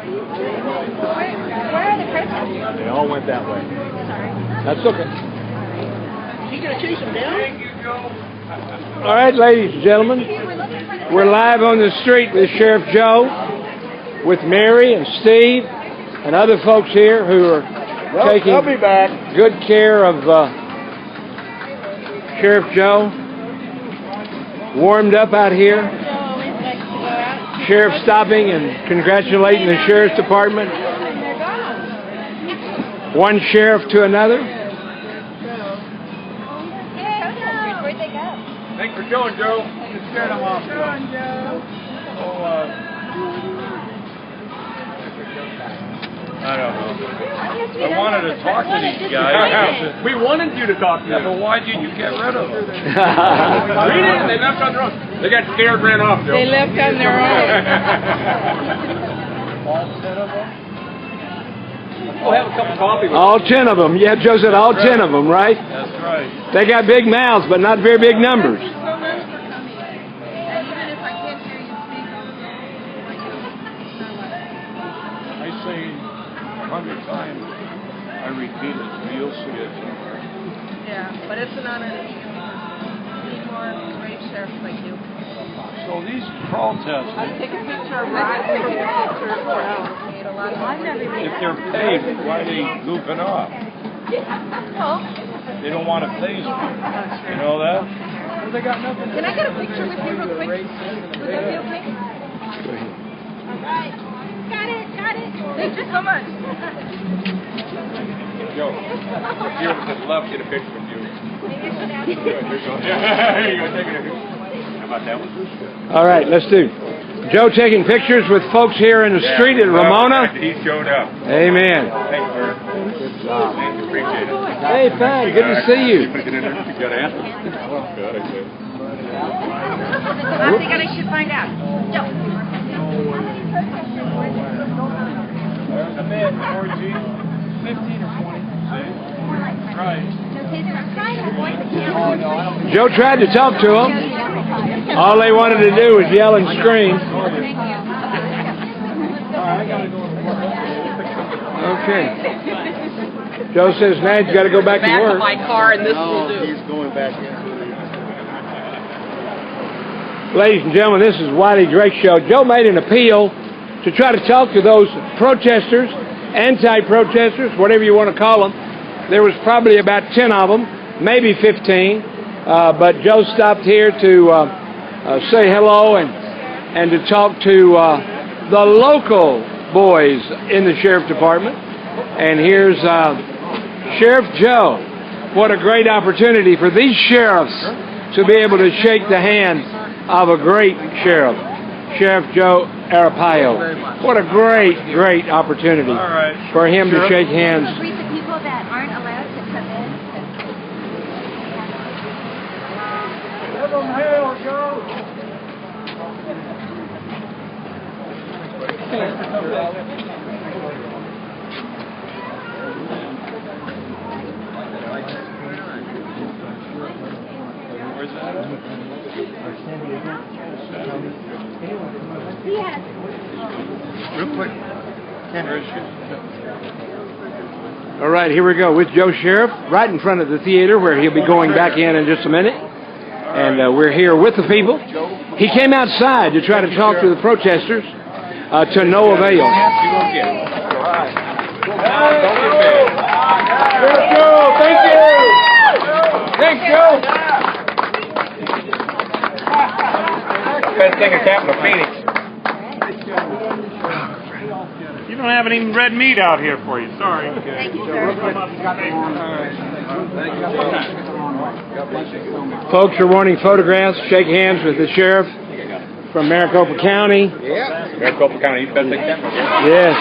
Where are the protesters? They all went that way. Sorry. That's okay. You gonna chase them down? All right, ladies and gentlemen, we're live on the street with Sheriff Joe, with Mary and Steve, and other folks here who are taking I'll be back. good care of Sheriff Joe. Warmed up out here. Sheriff stopping and congratulating the Sheriff's Department. One sheriff to another. Where'd they go? Thanks for showing, Joe. Just scared them off. I don't know. I wanted to talk to these guys. We wanted you to talk to Yeah, but why did you get rid of them? Read it. They left on their own. They got scared, ran off, Joe. They left on their own. All 10 of them? Oh, have a cup of coffee with All 10 of them. Yeah, Joe said all 10 of them, right? That's right. They got big mouths, but not very big numbers. I say 100 times. I repeat it. You'll see it somewhere. Yeah, but it's not an issue. We need more brave sheriffs like you. So these protesters, Take a picture of Ryan. Take a picture of Brown. if they're paid, why are they goofing off? They don't want to pay you. You know that? Can I get a picture with you real quick? Would that be okay? Alright. Got it. Thank you so much. Joe, if you're to the left, get a picture of you. Maybe I should ask Good, here you go. Here you go, take it. How about that one? All right, let's do. Joe taking pictures with folks here in the street at Ramona. He showed up. Amen. Thanks, sir. Good job. Thank you, appreciate it. Hey, fine. Good to see you. You put it in there? You got to ask him. Good, I did. I think I should find out. Joe. There's a bid, 14, 15 or 20. See? Right. Joe tried to talk to them. All they wanted to do was yell and scream. Okay. Joe says now he's got to go back to work. my car and this will do. He's going back in. Ladies and gentlemen, this is Wiley Drake Show. Joe made an appeal to try to talk to those protesters, anti-protesters, whatever you want to call them. There was probably about 10 of them, maybe 15. But Joe stopped here to say hello and to talk to the local boys in the Sheriff Department. And here's Sheriff Joe. What a great opportunity for these sheriffs to be able to shake the hand of a great sheriff, Sheriff Joe Arpaio. What a great opportunity for him to shake hands. Greet the people that aren't allowed to come in. Give them hell, Joe. Where's that at? Yes. Real quick. Where is she? All right, here we go with Joe Sheriff right in front of the theater where he'll be going back in just a minute. And we're here with the people. He came outside to try to talk to the protesters to no avail. You won't get it. All right. Don't get mad. Sheriff Joe, thank you. Thanks, Joe. Best thing that's happened to Phoenix. You don't have any red meat out here for you. Sorry. Thank you, sir. Folks are wanting photographs. Shake hands with the sheriff from Maricopa County. Yeah. Maricopa County, you best thing that's happened. Yes.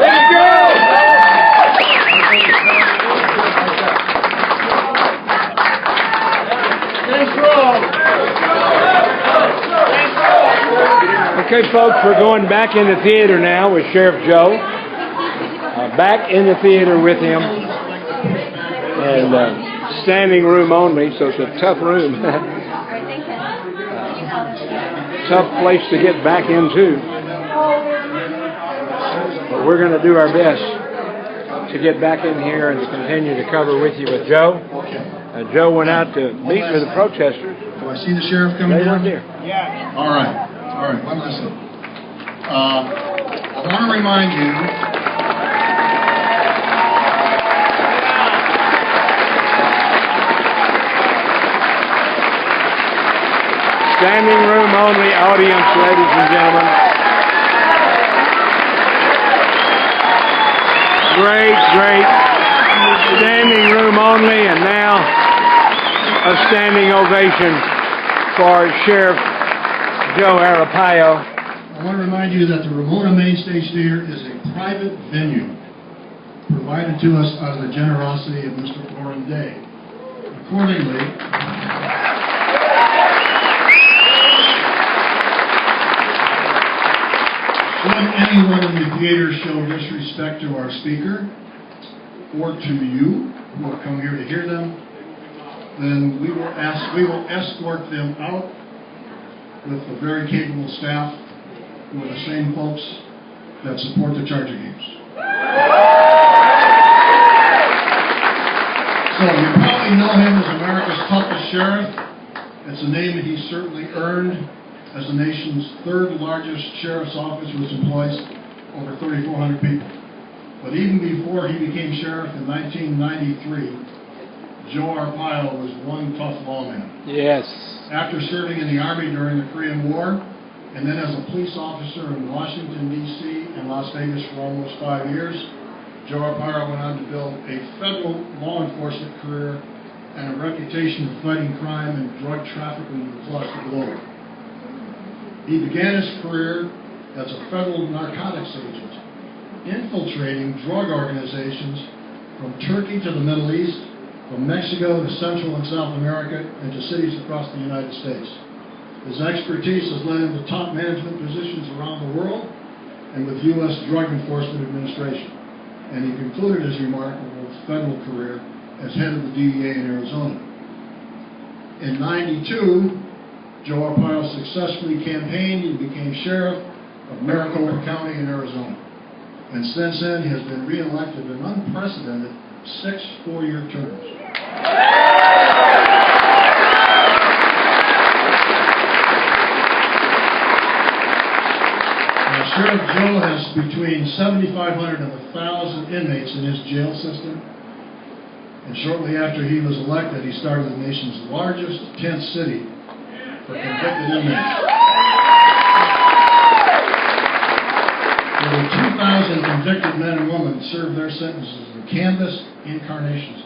Let's go! Okay, folks, we're going back in the theater now with Sheriff Joe. Back in the theater with him. And standing room only, so it's a tough room. Tough place to get back into. but we're going to do our best to get back in here and to continue to cover with you with Joe. Joe went out to meet with the protesters. Do I see the sheriff coming They down? weren't there. Yeah. All right. One listen. I want to remind you. Standing room only audience, ladies and gentlemen. Great. Standing room only, and now a standing ovation for Sheriff Joe Arpaio. I want to remind you that the Ramona Main Stage Theater is a private venue provided to us out of the generosity of Mr. Warren Day. Accordingly, should anyone in the theater show disrespect to our speaker or to you who have come here to hear them, then we will escort them out with a very capable staff who are the same folks that support the Charger games. So you probably know him as America's toughest sheriff. It's a name that he certainly earned as the nation's third largest sheriff's office, which employs over 3,400 people. But even before he became sheriff in 1993, Joe Arpaio was one tough lawman. Yes. After serving in the Army during the Korean War, and then as a police officer in Washington, D.C. and Las Vegas for almost 5 years, Joe Arpaio went on to build a federal law enforcement career and a reputation of fighting crime and drug trafficking across the globe. He began his career as a federal narcotics agent, infiltrating drug organizations from Turkey to the Middle East, from Mexico to Central and South America, and to cities across the United States. His expertise has led him to top management positions around the world and with U.S. Drug Enforcement Administration. And he concluded his remarkable federal career as head of the DEA in Arizona. In '92, Joe Arpaio successfully campaigned and became sheriff of Maricopa County in Arizona. And since then, he has been re-elected an unprecedented 6 4-year terms. Now, Sheriff Joe has between 7,500 and 1,000 inmates in his jail system. And shortly after he was elected, he started the nation's largest tent city for convicted inmates. Over 2,000 convicted men and women served their sentences in canvas incarceration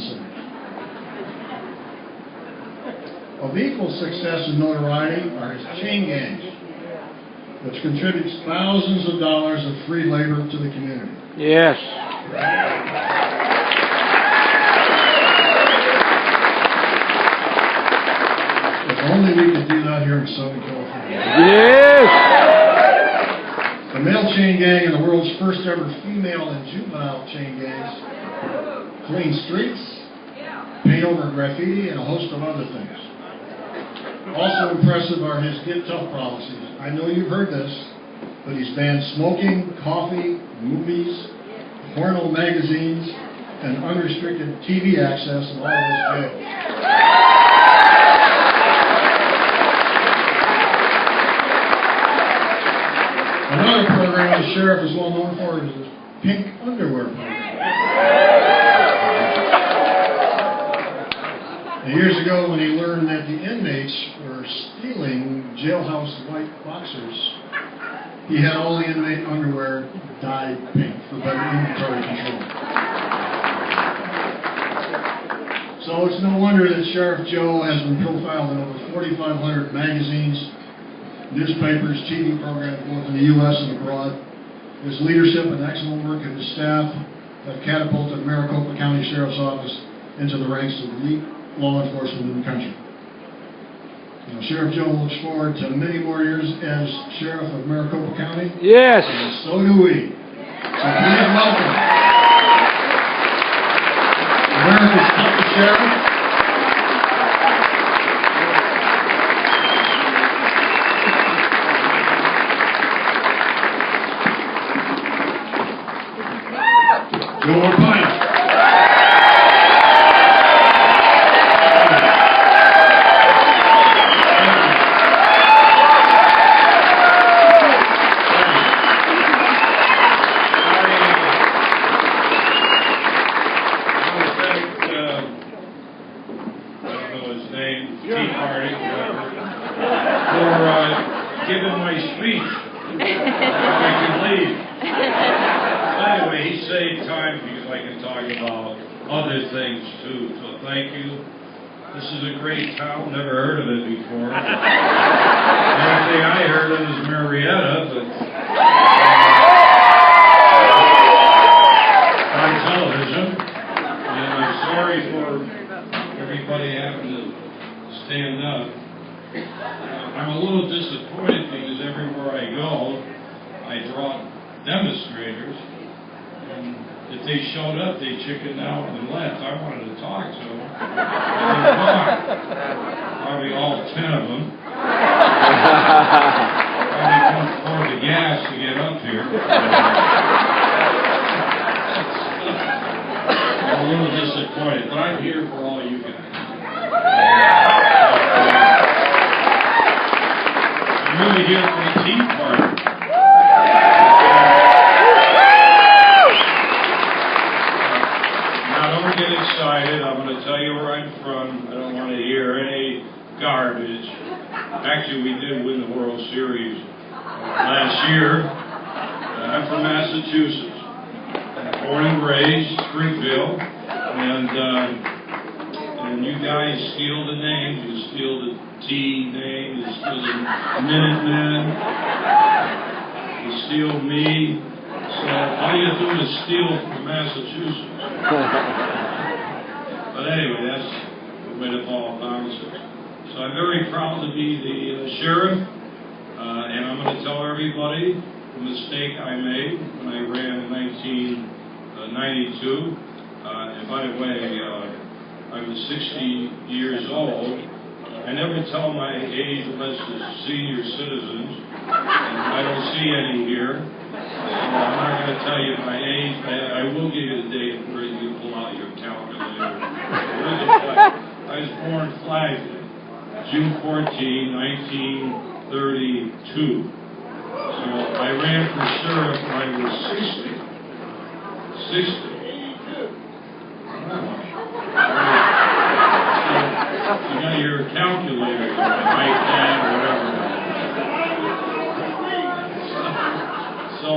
centers. Of equal success and notoriety are his chain gangs, which contributes thousands of dollars of free labor to the community. Yes. If only we could do that here in Southern California. Yes. The male chain gang and the world's first ever female and juvenile chain gangs clean streets, paint over graffiti, and a host of other things. Also impressive are his Get Tough policies. I know you've heard this, but he's banned smoking, coffee, movies, porno magazines, and unrestricted TV access in all of his jails. Another program the sheriff is well known for is his pink underwear program. And years ago, when he learned that the inmates were stealing jailhouse white boxers, he had all the inmate underwear dyed pink for better inventory control. So it's no wonder that Sheriff Joe has been profiled in over 4,500 magazines, newspapers, TV programs, both in the U.S. and abroad. His leadership and excellent work of his staff have catapulted Maricopa County Sheriff's Office into the ranks of elite law enforcement in the country. Now, Sheriff Joe looks forward to many more years as Sheriff of Maricopa County. Yes. And so do we. So please welcome America's toughest sheriff, Joe Arpaio. Giving my speech. I can leave. Anyway, he saved time because I can talk about other things too. So thank you. This is a great town. Never heard of it before. The only thing I heard of is Marietta, but on television. And I'm sorry for everybody having to stand up. I'm a little disappointed because everywhere I go, I draw demonstrators, and if they showed up, they chickened out and left. I wanted to talk to them. They talked. Probably all 10 of them. Probably couldn't afford the gas to get up here. I'm a little disappointed, but I'm here for all you guys. I'm really here for the Tea Party. Now, don't get excited. I'm going to tell you where I'm from. I don't want to hear any garbage. Actually, we did win the World Series last year. I'm from Massachusetts. Born and raised, Springfield. And you guys steal the names. You steal the T name. You steal the Minutemen. You steal me. So all you do is steal from Massachusetts. But anyway, that's the way the ball bounces. So I'm very proud to be the sheriff. And I'm going to tell everybody the mistake I made when I ran in 1992. And by the way, I was 60 years old. I never tell my age unless it's senior citizens, and I don't see any here. So I'm not going to tell you my age, but I will give you the date where you can pull out your calculator. I was born Flag Day, June 14, 1932. So I ran for sheriff when I was 60. 60. You got your calculator, iPad, or whatever. So,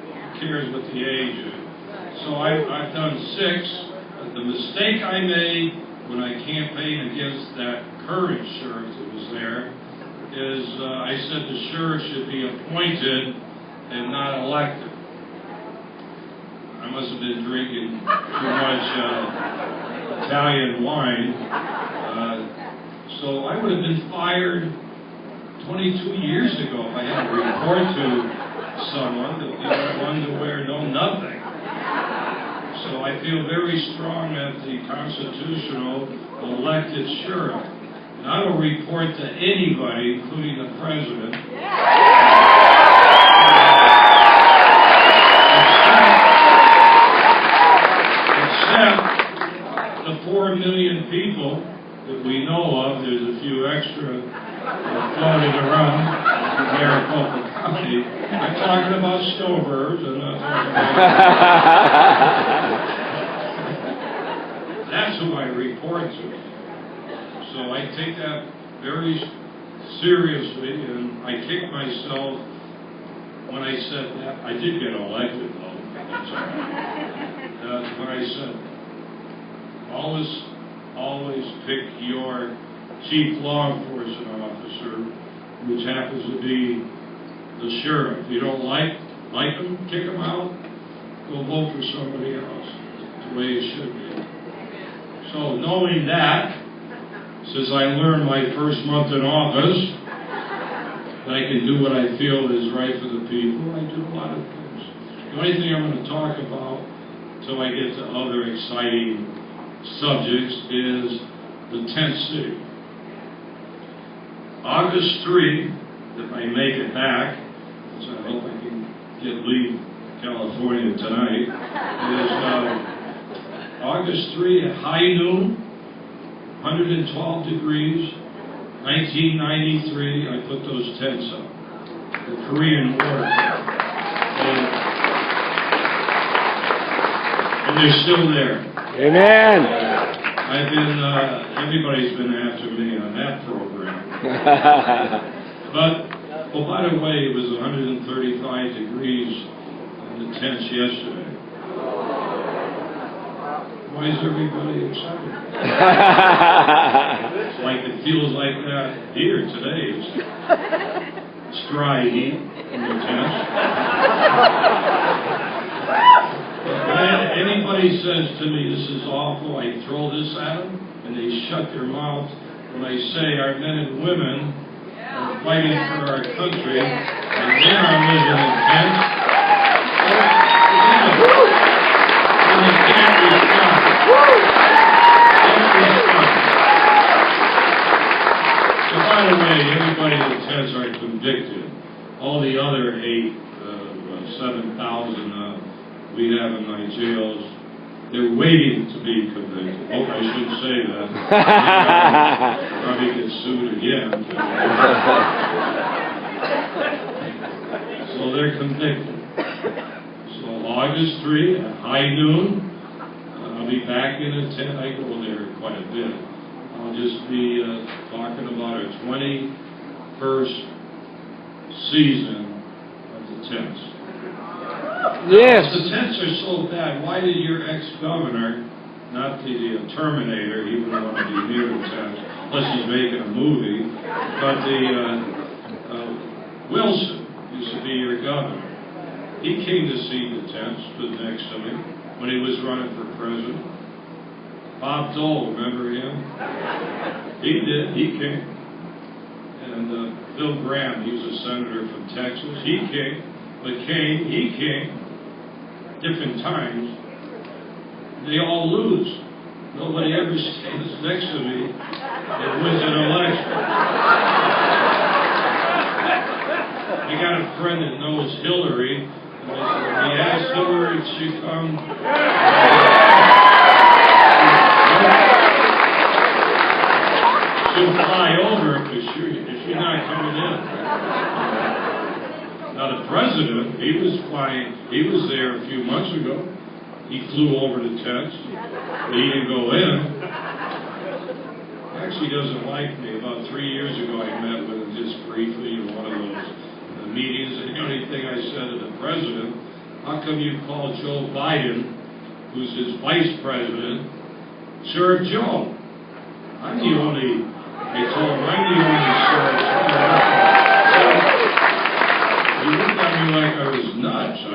who cares what the age is? So I've done 6. But the mistake I made when I campaigned against that current sheriff that was there is I said the sheriff should be appointed and not elected. I must have been drinking too much Italian wine. So I would have been fired 22 years ago if I had to report to someone that wanted to wear nothing. So I feel very strong that the constitutional elected sheriff, and I will report to anybody, including the president, except the 4 million people that we know of. There's a few extra floating around in Maricopa County. I'm talking about snowbirds. I'm not talking about... That's who I report to. So I take that very seriously, and I kick myself when I said that. I did get elected, though. That's all right. That's what I said. Always pick your chief law enforcement officer, which happens to be the sheriff. If you don't like him, kick him out. Go vote for somebody else. That's the way it should be. So knowing that, since I learned my first month in office, that I can do what I feel is right for the people, I do a lot of things. The only thing I'm going to talk about until I get to other exciting subjects is the tent city. August 3, if I make it back, which I hope I can get leave California tonight, is August 3 at high noon, 112 degrees, 1993, I put those tents up. The Korean War. And they're still there. Amen. I've been, everybody's been after me on that program. But, oh, by the way, it was 135 degrees in the tents yesterday. Why is everybody excited? It's like it feels like that here today. It's dry heat in the tents. When anybody says to me, this is awful, I throw this at them, and they shut their mouth when I say our men and women are fighting for our country, and they are living in tents. And they can't respond. So by the way, everybody in the tents are convicted. All the other 7,000 we have in my jails, they're waiting to be convicted. Oh, I shouldn't say that. Probably get sued again. So they're convicted. So August 3 at high noon, I'll be back in a tent. I go there quite a bit. I'll just be talking about our 21st season of the tents. Yes. The tents are so bad. Why did your ex-governor, not the Terminator, he wouldn't want to be near the tents, unless he's making a movie, but the Wilson used to be your governor. He came to see the tents, stood next to me, when he was running for president. Bob Dole, remember him? He did, he came. And Bill Graham, he was a senator from Texas, he came. McCain, he came. Different times. They all lose. Nobody ever stands next to me and wins an election. I got a friend that knows Hillary, and I said, when he asked Hillary if she'd come, she'll fly over if she's not coming in. Now the president, he was flying, he was there a few months ago. He flew over the tents, but he didn't go in. Actually doesn't like me. About 3 years ago I met with him just briefly in one of those meetings, and the only thing I said to the president, how come you call Joe Biden, who's his vice president, Sherrif Joe? I told him, I'm the only Sherrif Joe. He looked at me like I was nuts. I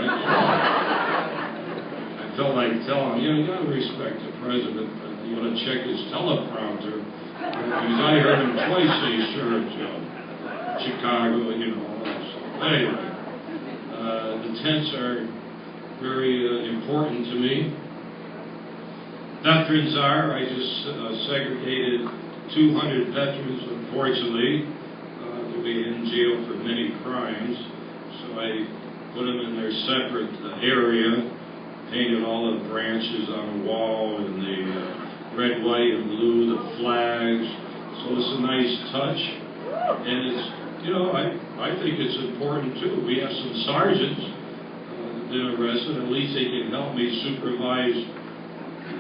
felt like telling him, you got to respect the president, but you want to check his teleprompter. Because I heard him twice say Sherrif Joe. Chicago, all that stuff. Anyway, the tents are very important to me. Veterans are, I just segregated 200 veterans, unfortunately. They'll be in jail for many crimes. So I put them in their separate area, painted all the branches on the wall, and the red, white, and blue, the flags. So it's a nice touch. And it's, I think it's important too. We have some sergeants that have been arrested. At least they can help me supervise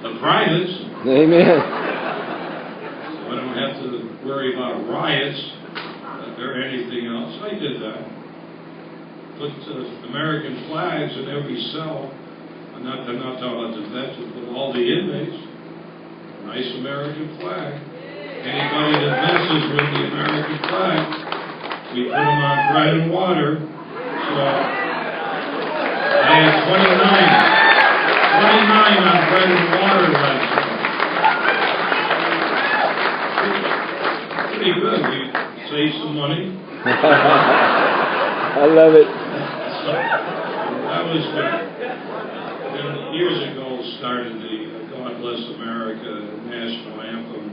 the privates. Amen. So I don't have to worry about riots or anything else. I did that. Put American flags in every cell. I'm not talking about the veterans, but all the inmates. Nice American flag. Anybody that messes with the American flag, we put them on bread and water. So I had 29 on bread and water last night. Pretty good. We saved some money. I love it. So that was good. And years ago started the God Bless America national anthem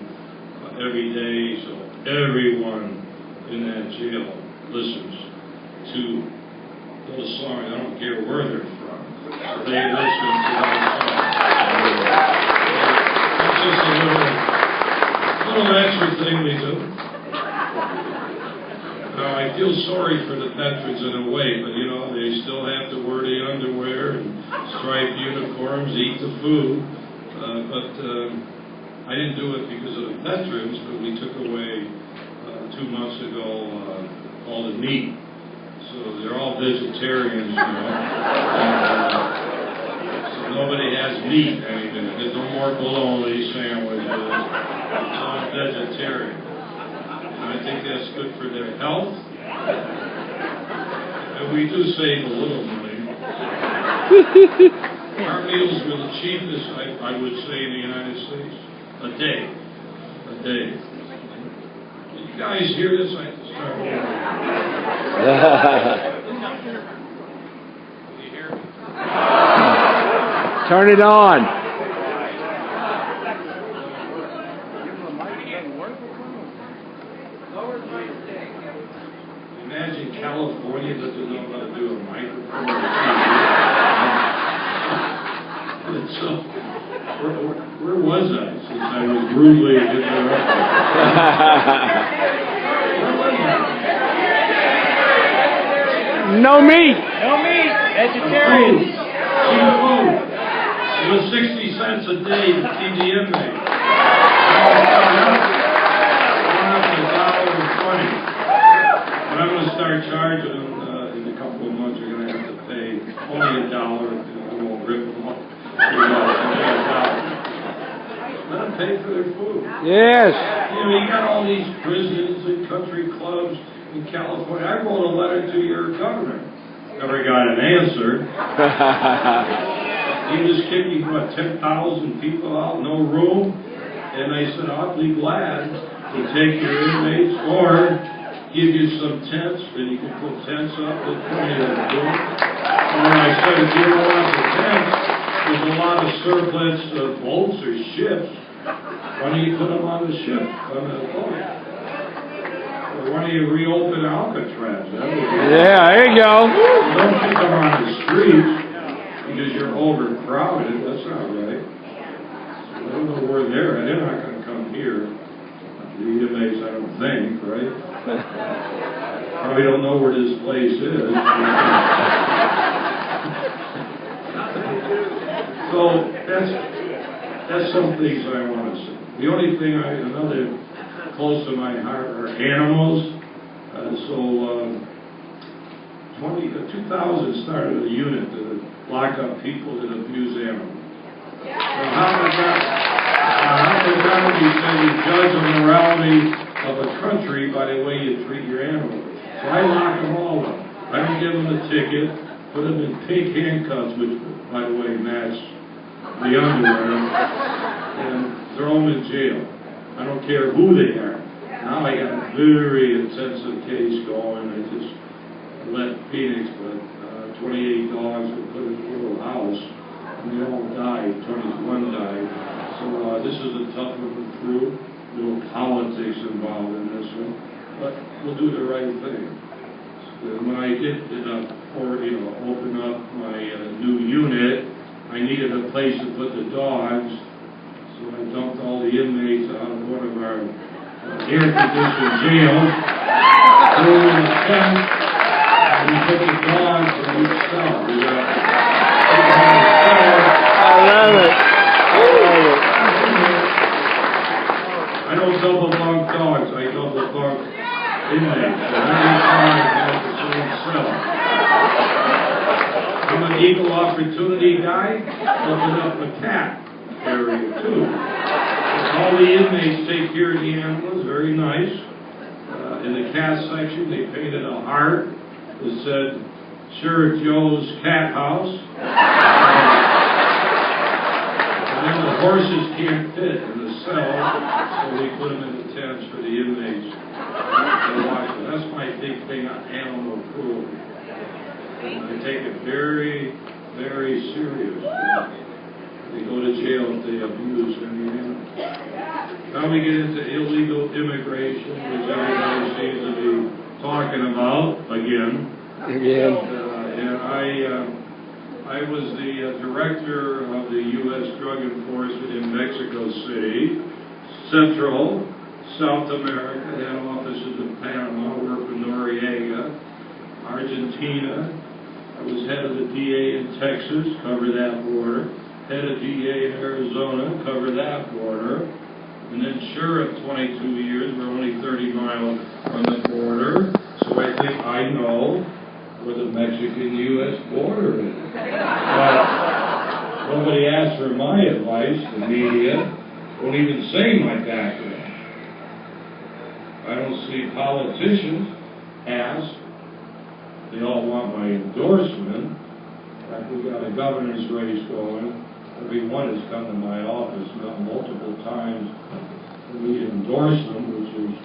every day, so everyone in that jail listens to those songs. I don't care where they're from. they listen to those songs. It's just a little extra thing we do. Now, I feel sorry for the veterans in a way, but they still have to wear the underwear and striped uniforms, eat the food. But I didn't do it because of the veterans, but we took away 2 months ago all the meat. So they're all vegetarians, so nobody has meat anymore. There's no more bologna sandwiches. It's all vegetarian. And I think that's good for their health. And we do save a little money. Our meals were the cheapest, I would say, in the United States. A day. Did you guys hear this? I have to start over. Can you hear me? Turn it on. Imagine California doesn't know how to do a microphone. So, where was I since I was rudely interrupted? No meat. No meat. Vegetarian. Cheap food. It was 60 cents a day to feed the inmate. $1.20. But I'm going to start charging them in a couple of months. You're going to have to pay only $1. I won't rip them off. Let them pay for their food. Yes. You got all these prisons and country clubs in California. I wrote a letter to your governor. Never got an answer. He was kicking, 10,000 people out, no room? And I said, I'll be glad to take your inmates or give you some tents, and you can put tents up. There's plenty of room. And I said, if you don't want the tents, there's a lot of surplus boats or ships. Why don't you put them on the ship, on the boat? Or why don't you reopen Alcatraz? Yeah, there you go. Don't pick them on the streets because you're overcrowded. That's not right. So I don't know where they're at. They're not going to come here. The inmates, I don't think, right? Probably don't know where this place is. So that's some things I want to say. The only thing another close to my heart are animals. 2000 started a unit to lock up people that abuse animals. So how does you say you judge the morality of a country by the way you treat your animals? So I lock them all up. I don't give them a ticket, put them in pink handcuffs, which, by the way, match the underwear, and throw them in jail. I don't care who they are. Now I got a very intensive case going. I just let Phoenix, but 28 dogs were put in a little house, and they all died. 21 died. So this is a tough one through. No politics involved in this one, but we'll do the right thing. When I did open up my new unit, I needed a place to put the dogs, so I dumped all the inmates out of one of our air-conditioned jails, threw them in a tent, and we put the dogs in each cell. We got I love it. I don't double bunk dogs, I double bunk inmates. So every dog has its own cell. I'm an equal opportunity guy, open up a cat area too. All the inmates take care of the animals, very nice. In the cat section, they painted a heart that said, Sherrif Joe's Cat House. And then the horses can't fit in the cell, so we put them in the tents for the inmates to watch them. That's my big thing on animal cruelty. And I take it very, very serious. They go to jail if they abuse any animal. Now we get into illegal immigration, which everybody seems to be talking about again. Again. And I I was the director of the U.S. Drug Enforcement in Mexico City, Central, South America, had offices in Panama, worked with Noriega, Argentina. I was head of the DA in Texas, covered that border. Head of DA in Arizona, covered that border. And then sheriff 22 years, we're only 30 miles from the border. So I think I know where the Mexican-U.S. border is. But nobody asks for my advice, the media won't even say my background. I don't see politicians ask. They all want my endorsement. In fact, we got a governor's race going. Everyone has come to my office multiple times for me to endorse them, which is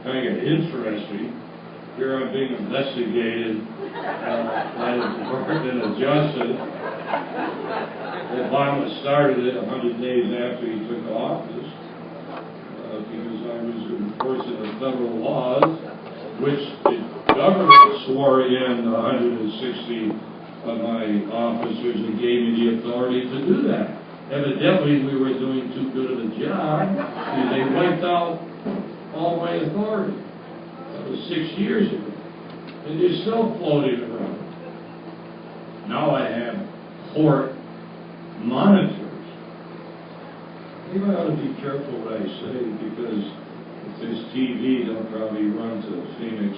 kind of interesting. Here I'm being investigated by the Department of Justice. Obama started it 100 days after he took office because I was enforcing the federal laws, which the government swore in 160 of my officers and gave me the authority to do that. Evidently, we were doing too good of a job because they wiped out all my authority. That was 6 years ago. And they're still floating around. Now I have court monitors. Maybe I ought to be careful what I say because if there's TV, they'll probably run to Phoenix.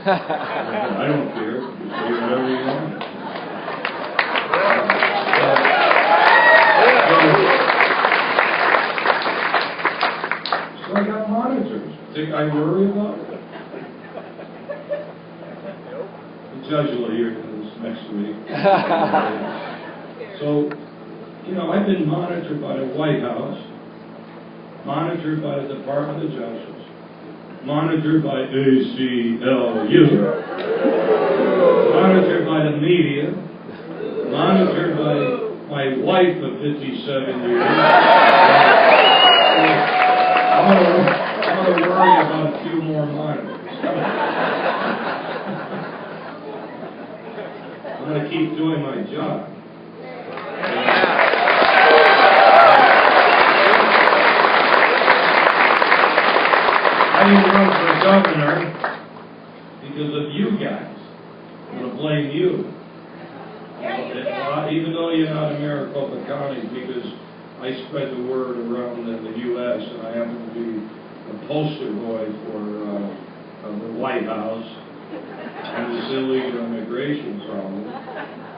And I don't care. You say whatever you want. So I got monitors. Think I worry about it? The judge will hear this next week. So, you know, I've been monitored by the White House, monitored by the Department of Justice, monitored by ACLU, monitored by the media, monitored by my wife of 57 years. I'm going to worry about a few more monitors. I'm going to keep doing my job. I didn't run for governor because of you guys. I'm going to blame you. Even though you're not in Maricopa County, because I spread the word around in the U.S. and I happen to be a poster boy for the White House and this illegal immigration problem.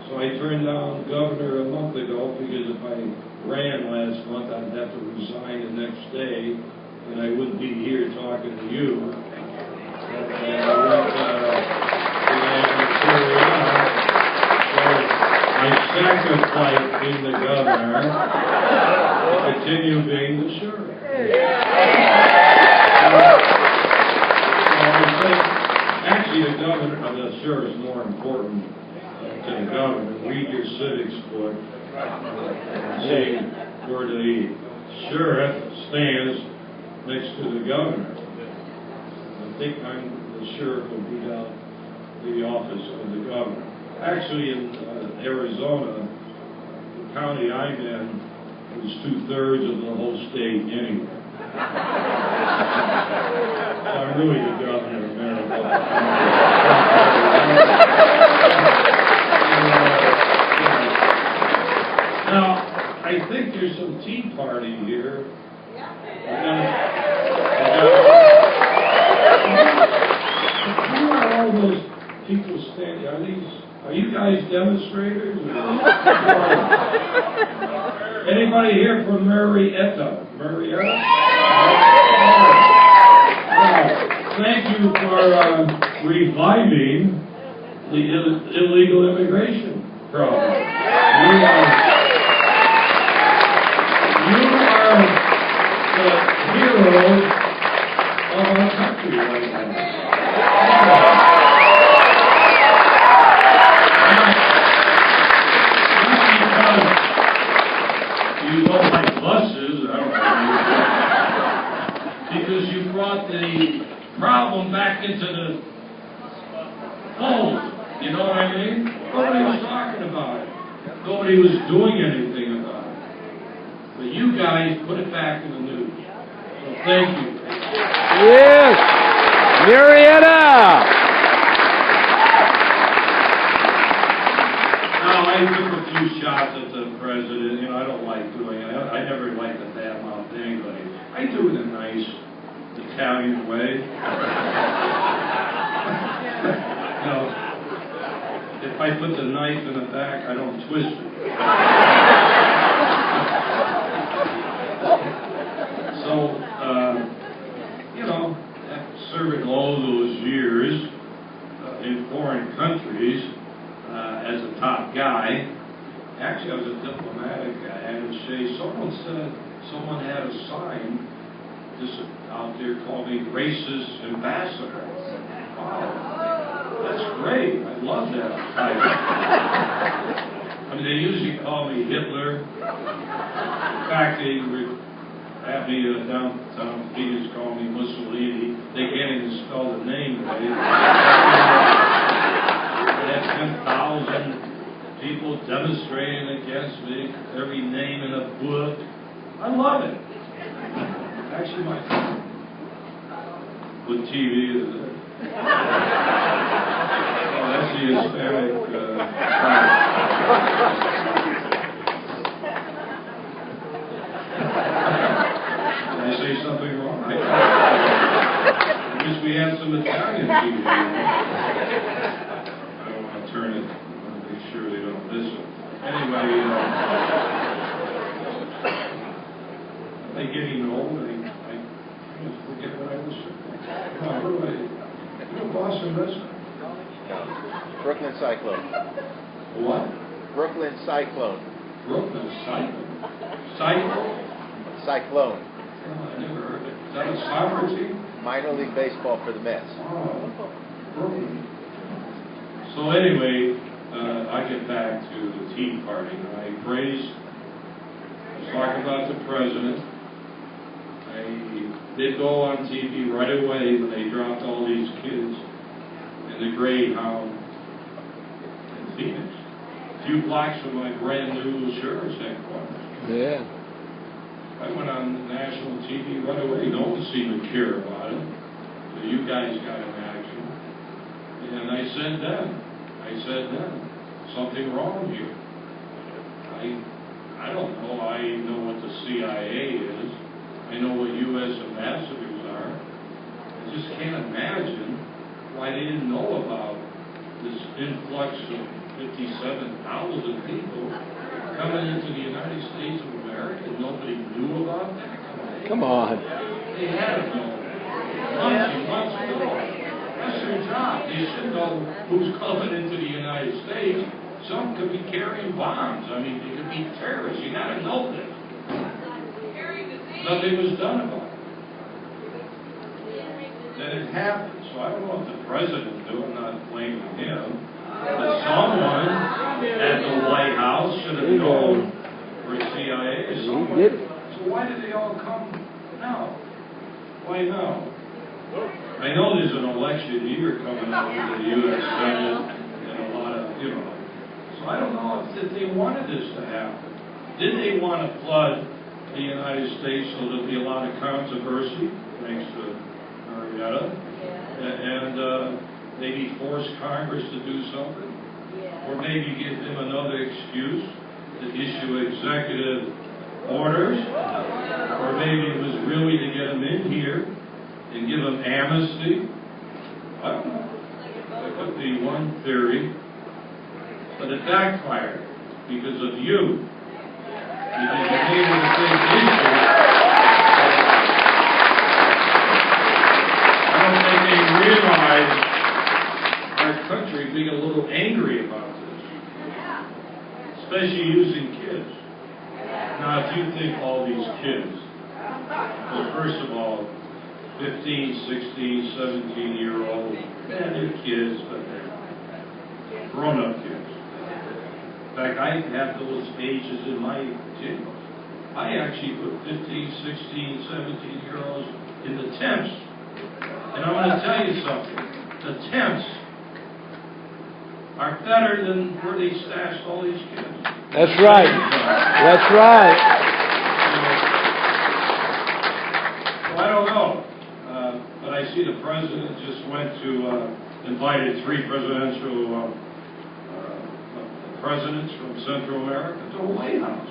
So I turned down governor a month ago because if I ran last month, I'd have to resign the next day, and I wouldn't be here talking to you. And I went to carry on. I sacrificed being the governor to continue being the sheriff. So I think actually the sheriff is more important to the governor. Read your civics book and see where the sheriff stands next to the governor. I think the sheriff will beat out the office of the governor. Actually, in Arizona, the county I'm in is 2/3 of the whole state anyway. So I'm really the governor of Maricopa. Now, I think there's some Tea Party here. Who are all those people standing? Are you guys demonstrators? Anybody here from Marietta? Marietta? Thank you for reviving the illegal immigration problem. You are the heroes of our country right now. You don't like buses, I don't know, because you brought the problem back into the fold. You know what I mean? Nobody was talking about it. Nobody was doing anything about it. But you guys put it back in the news. So thank you. Yes. Marietta. Now, I took a few shots at the president. You know, I don't like doing it. I never like to badmouth anybody. I do it in a nice Italian way. You know, if I put the knife in the back, I don't twist it. So, you know, after serving all those years in foreign countries as a top guy, actually I was a diplomatic attaché. Someone said someone had a sign just out there called me racist ambassador. Wow, that's great. I love that title. I mean, they usually call me Hitler. In fact, they have me downtown Phoenix call me Mussolini. They can't even spell the name right. They had 10,000 people demonstrating against me, every name in a book. I love it. Actually, my what TV is it? Oh, that's the Hispanic. Did I say something wrong? I wish we had some Italian TV. I don't want to turn it. I want to make sure they don't listen. Anyway, I'm getting old. I forget what I was saying. Come on, what do I? You know Boston Wrestling? Brooklyn Cyclone. What? Brooklyn Cyclone. Brooklyn Cyclone. Cyclone? Cyclone. Oh, I never heard it. Is that a soccer team? Minor league baseball for the Mets. Oh, Brooklyn. So anyway, I get back to the Tea Party. I talk about the president. I did go on TV right away when they dropped all these kids in the Greyhound in Phoenix. A few blocks from my brand new Sheriff's headquarters. Yeah. I went on national TV right away. No one seemed to care about it. So you guys got in action. And I said then, something wrong here. I don't know. I know what the CIA is. I know what U.S. ambassadors are. I just can't imagine why they didn't know about this influx of 57,000 people coming into the United States of America and nobody knew about that. Come on. They had to know. Months ago. That's their job. They should know who's coming into the United States. Some could be carrying bombs. I mean, they could be terrorists. You got to know this. Nothing was done about it. Then it happened. So I don't know what the president knew. I'm not blaming him. But someone at the White House should have known, or CIA or someone. So why did they all come now? Why now? I know there's an election year coming up for the U.S. Senate and a lot of, you know. So I don't know if they wanted this to happen. Did they want to flood the United States so there'll be a lot of controversy, thanks to Marietta, and maybe force Congress to do something, or maybe give them another excuse to issue executive orders, or maybe it was really to get them in here and give them amnesty. I don't know. That could be one theory, but it backfired because of you. Because you made it a big issue. I don't think they realize our country being a little angry about this, especially using kids. Now, if you think all these kids, well, first of all, 15, 16, 17-year-old, they're kids, but they're grown-up kids. In fact, I have those ages in my jails. I actually put 15, 16, 17-year-olds in the temps. And I'm going to tell you something. The temps are better than where they stashed all these kids. That's right. That's right. So I don't know. But I see the president just went to, invited 3 presidential presidents from Central America to the White House.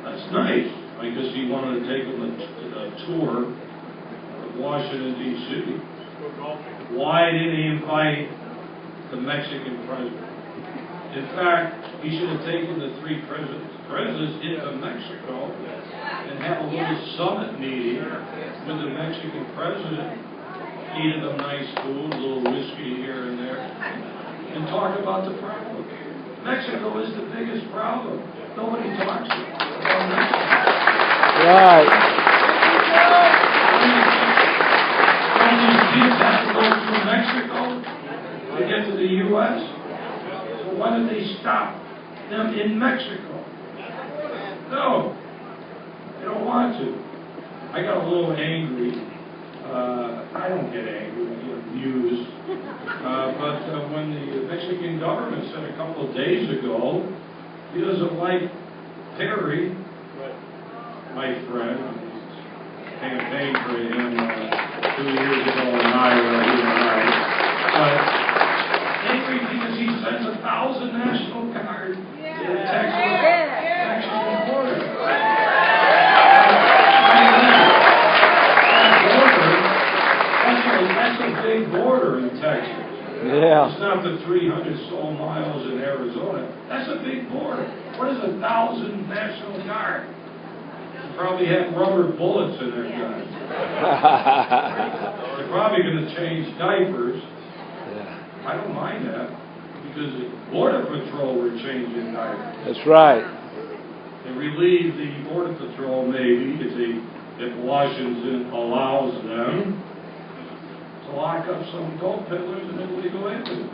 That's nice. I guess he wanted to take them a tour of Washington, D.C. Why didn't he invite the Mexican president? In fact, he should have taken the 3 presidents into Mexico and have a little summit meeting with the Mexican president, eating them nice food, a little whiskey here and there, and talk about the problem. Mexico is the biggest problem. Nobody talks about Mexico. Right. When these kids have to go through Mexico to get to the U.S., so why did they stop them in Mexico? No, they don't want to. I got a little angry. I don't get angry, I get amused. But when the Mexican government said a couple of days ago, he doesn't like Perry, my friend, campaigned for him 2 years ago in Iowa, but angry because he sends 1,000 National Guard to the Texas border. That's a big border in Texas. Yeah. It's not the 300 so miles in Arizona. That's a big border. What is 1,000 National Guard? They probably have rubber bullets in their guns. They're probably going to change diapers. I don't mind that because the Border Patrol were changing diapers. That's right. They relieve the Border Patrol maybe if Washington allows them to lock up some dope peddlers and illegal immigrants.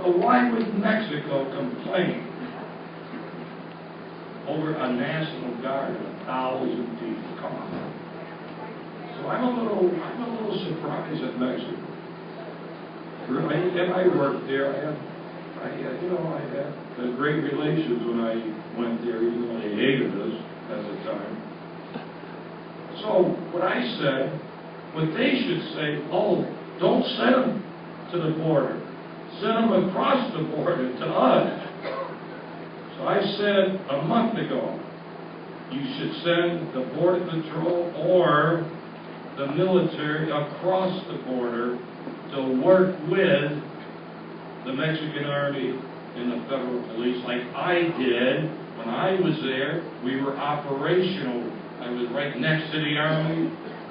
But why would Mexico complain over a National Guard of 1,000 people? Come on. So I'm a little surprised at Mexico. And I worked there. I had great relations when I went there, even though they hated us at the time. So what I said, what they should say, oh, don't send them to the border. Send them across the border to us. So I said a month ago, you should send the Border Patrol or the military across the border to work with the Mexican Army and the federal police like I did when I was there. We were operational. I was right next to the Army.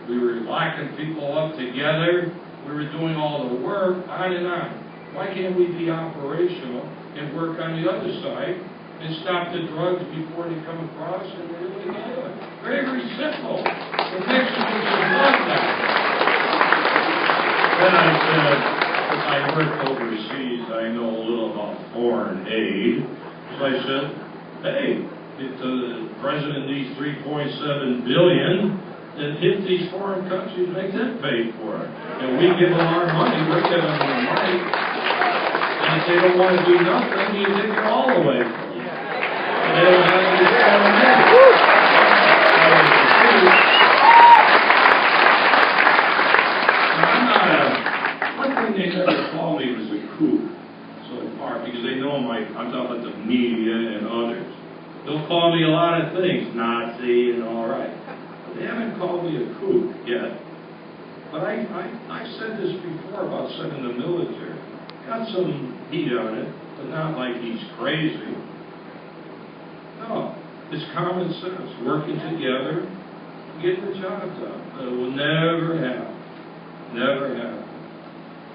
We were locking people up together. We were doing all the work, on and on. Why can't we be operational and work on the other side and stop the drugs before they come across and really do it? Very, very simple. The Mexicans would love that. Then I said, as I worked overseas, I know a little about foreign aid. So I said, hey, if the president needs $3.7 billion, then if these foreign countries make them pay for it. And we give them our money, we're giving them the money. And if they don't want to do nothing, you take it all away from them. And they don't have to spend money. One thing they never call me was a kook so far, because they know I'm talking about the media and others. They'll call me a lot of things, Nazi and all right. They haven't called me a kook yet. But I've said this before about sending the military. Got some heat on it, but not like he's crazy. No, it's common sense. Working together, getting the job done. It will never happen. Never happen.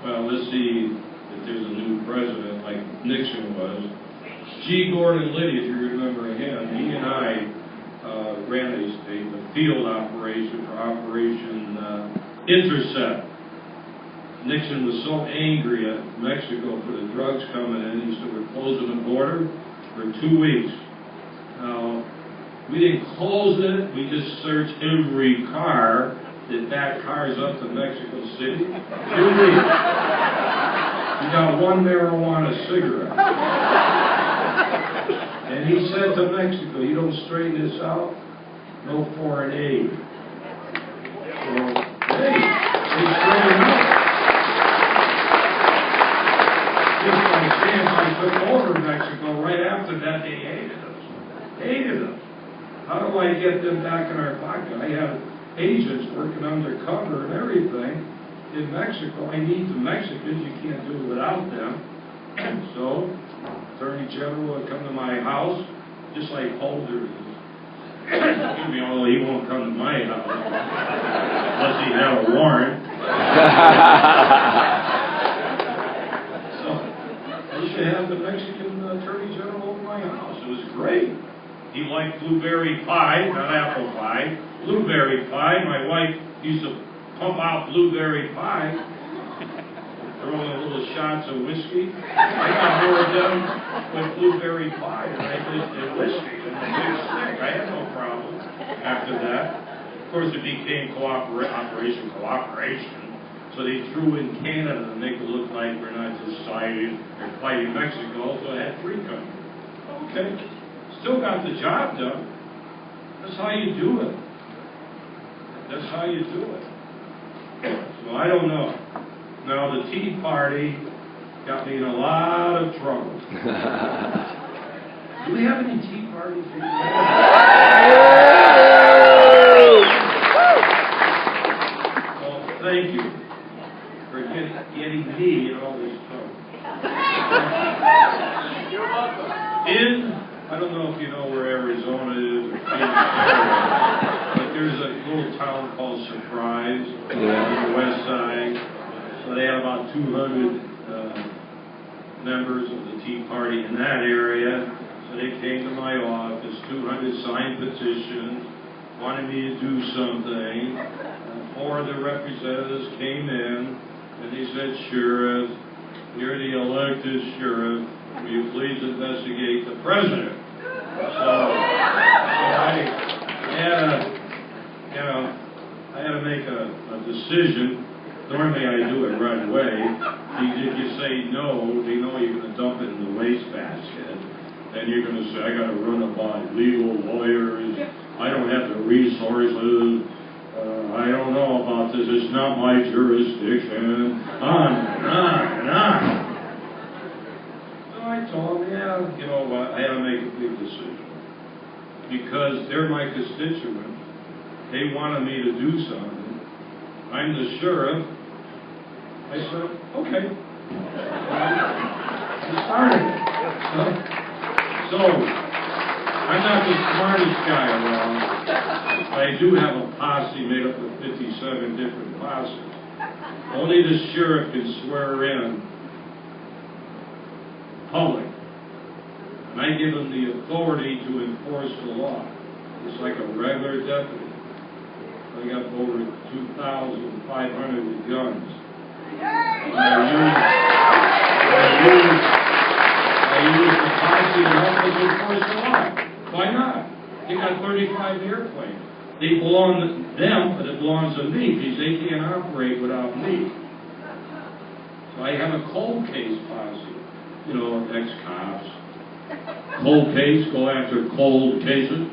Well, let's see if there's a new president like Nixon was. G. Gordon Liddy, if you remember him, he and I ran a field operation for Operation Intercept. Nixon was so angry at Mexico for the drugs coming in, he said, we're closing the border for 2 weeks. Now, we didn't close it, we just searched every car that backed cars up to Mexico City. 2 weeks. He got one marijuana cigarette. And he said to Mexico, you don't straighten this out, no foreign aid. So, hey, they straightened out. Just by chance, I took over Mexico right after that. They hated us. Hated us. How do I get them back in our pocket? I have agents working undercover and everything in Mexico. I need the Mexicans. You can't do it without them. So, Attorney General would come to my house, just like Holder is. Excuse me, although he won't come to my house unless he had a warrant. So, I used to have the Mexican Attorney General over my house. It was great. He liked blueberry pie, not apple pie. Blueberry pie. My wife used to pump out blueberry pie, throw in a little shots of whiskey. I got more of them with blueberry pie than I did in whiskey and a big stick. I had no problem after that. Of course, it became Operation Cooperation. So they threw in Canada to make it look like we're not just siding or fighting Mexico, so I had 3 countries. Okay. Still got the job done. That's how you do it. That's how you do it. So I don't know. Now the Tea Party got me in a lot of trouble. Do we have any Tea Parties here? Well, thank you for getting me in all this trouble. You're welcome. I don't know if you know where Arizona is, or Phoenix, but there's a little town called Surprise on the west side. So they have about 200 members of the Tea Party in that area. So they came to my office, 200 signed petitions, wanted me to do something. 4 of the representatives came in, and they said, Sheriff, you're the elected sheriff. Will you please investigate the president? So I had to make a decision. Normally I do it right away. If you say no, they know you're going to dump it in the wastebasket. Then you're going to say, I got to run it by legal lawyers. I don't have the resources. I don't know about this. It's not my jurisdiction. On and on and on. I told them, you know what, I had to make a big decision. Because they're my constituents. They wanted me to do something. I'm the sheriff. I said, okay. I started it. So, I'm not the smartest guy around. I do have a posse made up of 57 different posses. Only the sheriff can swear in public. And I give them the authority to enforce the law. It's like a regular deputy. I got over 2,500 guns. I use the posse to help us enforce the law. Why not? They got 35 airplanes. They belong to them, but it belongs to me because they can't operate without me. So I have a cold case posse. You know, ex-cops. Cold case, go after cold cases.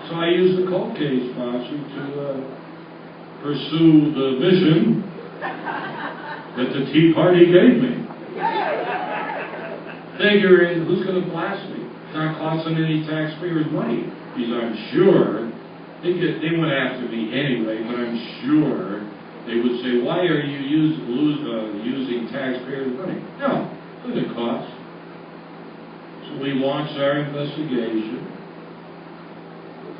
So I use the cold case posse to pursue the mission that the Tea Party gave me. Figuring, who's going to blast me? It's not costing any taxpayers money. Because I'm sure, they went after me anyway, but I'm sure they would say, why are you using taxpayers' money? No. Look at cost. So we launched our investigation.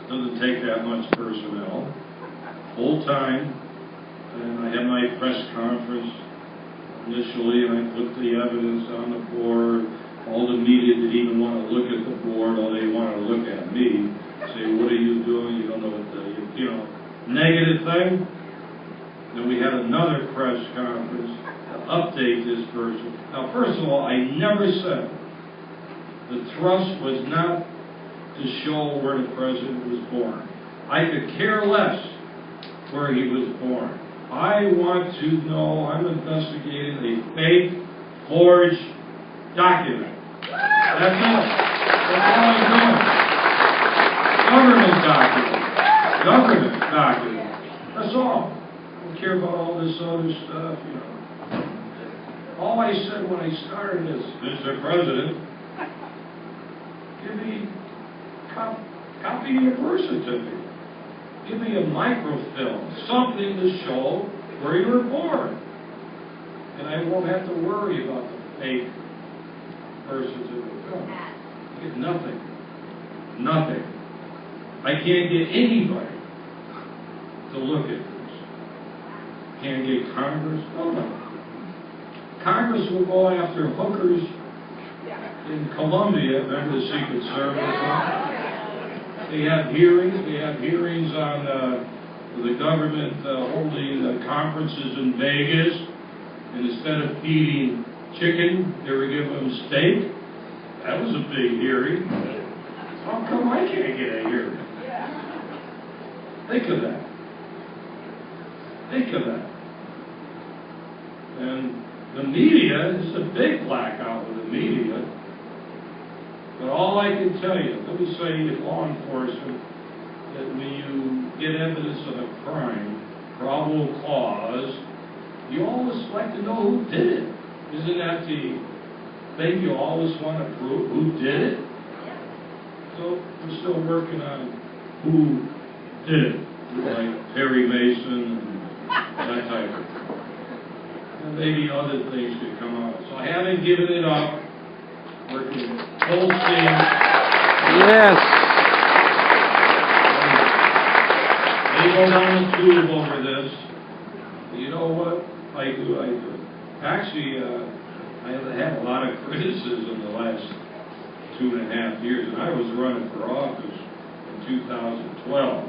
Doesn't take that much personnel. Full time. And I had my press conference initially, and I put the evidence on the board. All the media didn't even want to look at the board. All they wanted to look at me. Say, what are you doing? You don't know what the, negative thing. Then we had another press conference to update this person. Now, first of all, I never said the thrust was not to show where the president was born. I could care less where he was born. I want to know, I'm investigating a fake forged document. That's it. That's all I'm doing. Government document. Government document. That's all. I don't care about all this other stuff, you know. All I said when I started is, Mr. President, give me copy of your birth certificate. Give me a microfilm, something to show where you were born. And I won't have to worry about the fake birth certificate. No. I get nothing. Nothing. I can't get anybody to look at this. Can't get Congress. Nobody. Congress will go after hookers in Colombia. Remember the Secret Service? They have hearings. They have hearings on the government holding conferences in Vegas. And instead of feeding chicken, they were giving them steak. That was a big hearing. How come I can't get a hearing? Think of that. Think of that. And the media, this is a big blackout with the media. But all I can tell you, let me say to law enforcement, that when you get evidence of a crime, probable cause, you always like to know who did it. Isn't that the thing you always want to prove? Who did it? So we're still working on who did it, like Perry Mason and that type of thing. And maybe other things could come out. So I haven't given it up. Working full steam. Yes. They go down the tube over this. You know what? I do. Actually, I have had a lot of criticism the last 2.5 years, and I was running for office in 2012.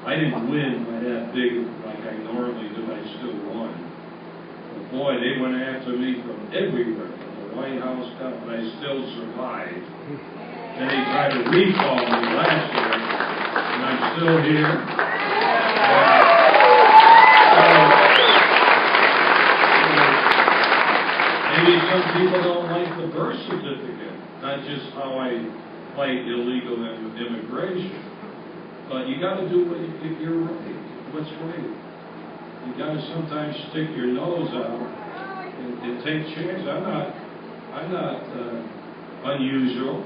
I didn't win by that big like I normally do. I still won. But boy, they went after me from everywhere, from the White House stuff, but I still survived. Then they tried to recall me last year, and I'm still here. Maybe some people don't like the birth certificate, not just how I fight illegal immigration. But you got to do what if you're right. What's right? You got to sometimes stick your nose out and take chances. I'm not unusual.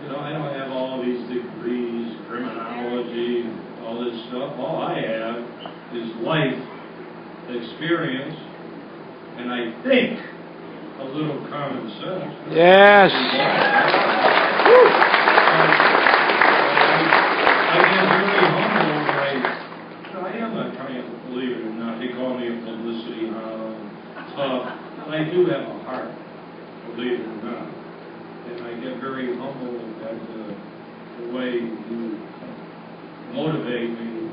You know, I don't have all these degrees, criminology, all this stuff. All I have is life experience, and I think a little common sense. Yes. I get very humble when I am a kind of, believe it or not, they call me a publicity hound, tough, but I do have a heart, believe it or not. And I get very humble at the way you motivate me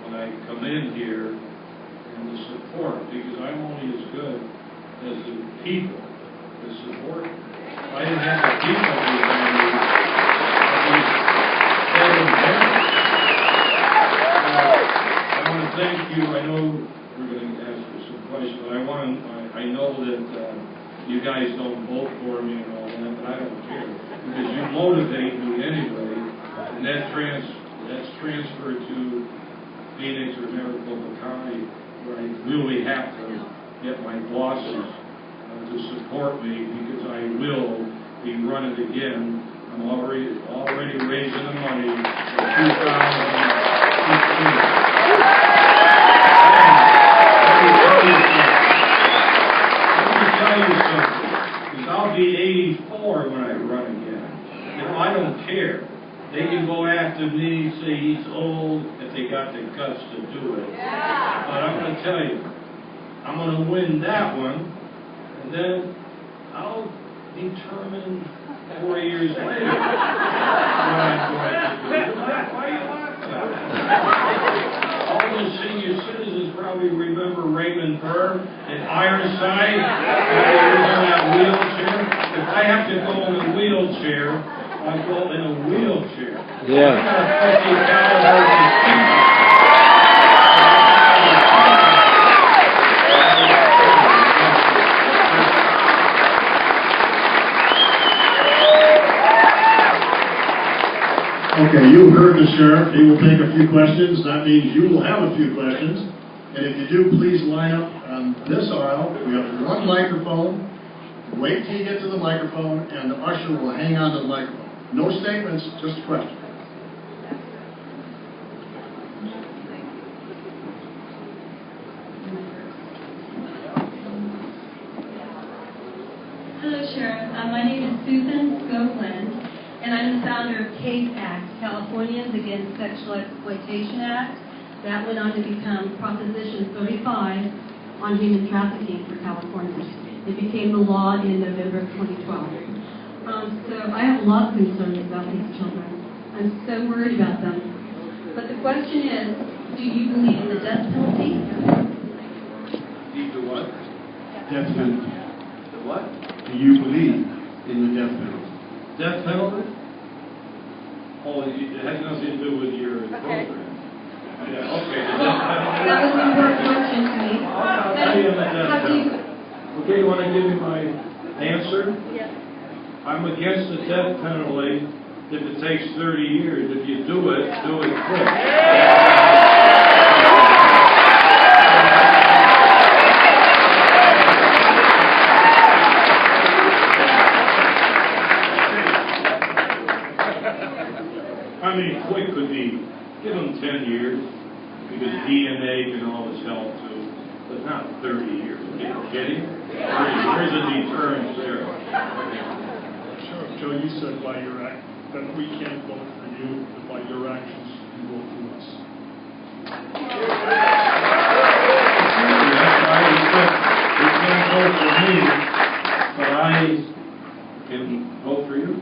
when I come in here and the support, because I'm only as good as the people, the support. If I didn't have the people behind me, I want to thank you. I know we're going to ask for some questions, but I know that you guys don't vote for me and all that, but I don't care, because you motivate me anyway, and that's transferred to Phoenix or Maricopa County, where I really have to get my bosses to support me, because I will be running again. I'm already raising the money for 2015. Let me tell you something, because I'll be 84 when I run again. You know, I don't care. They can go after me, say he's old, if they got the guts to do it. But I'm going to tell you, I'm going to win that one, and then I'll determine 4 years later what I'm going to do. Why are you laughing at me? All those senior citizens probably remember Raymond Burr in Ironside, when he was in that wheelchair. If I have to go in a wheelchair, I go in a wheelchair. Yeah. I got a 50 caliber machine. Okay, you heard the sheriff. He will take a few questions. That means you will have a few questions. And if you do, please line up on this aisle. We have one microphone. Wait till you get to the microphone, and the usher will hang on to the microphone. No statements, just a question. Hello, Sheriff. My name is Susan Scotland, and I'm the founder of CASE Act, Californians Against Sexual Exploitation Act. That went on to become Proposition 35 on human trafficking for Californians. It became the law in November of 2012. So I have a lot of concerns about these children. I'm so worried about them. But the question is, do you believe in the death penalty? Need the what? Death penalty. The what? Do you believe in the death penalty? Death penalty? Oh, it has nothing to do with your program. Yeah, okay. The death penalty. That was an important question to me. I'll tell you on the death penalty. Okay, you want to give me my answer? Yes. I'm against the death penalty if it takes 30 years. If you do it quick. I mean, quick could be, give them 10 years, because DNA can always help too, but not 30 years. Are you kidding? There's a deterrence there. Sheriff Joe, you said by your act that we can't vote for you, but by your actions, you vote for us. That's why you can't vote for me, but I can vote for you.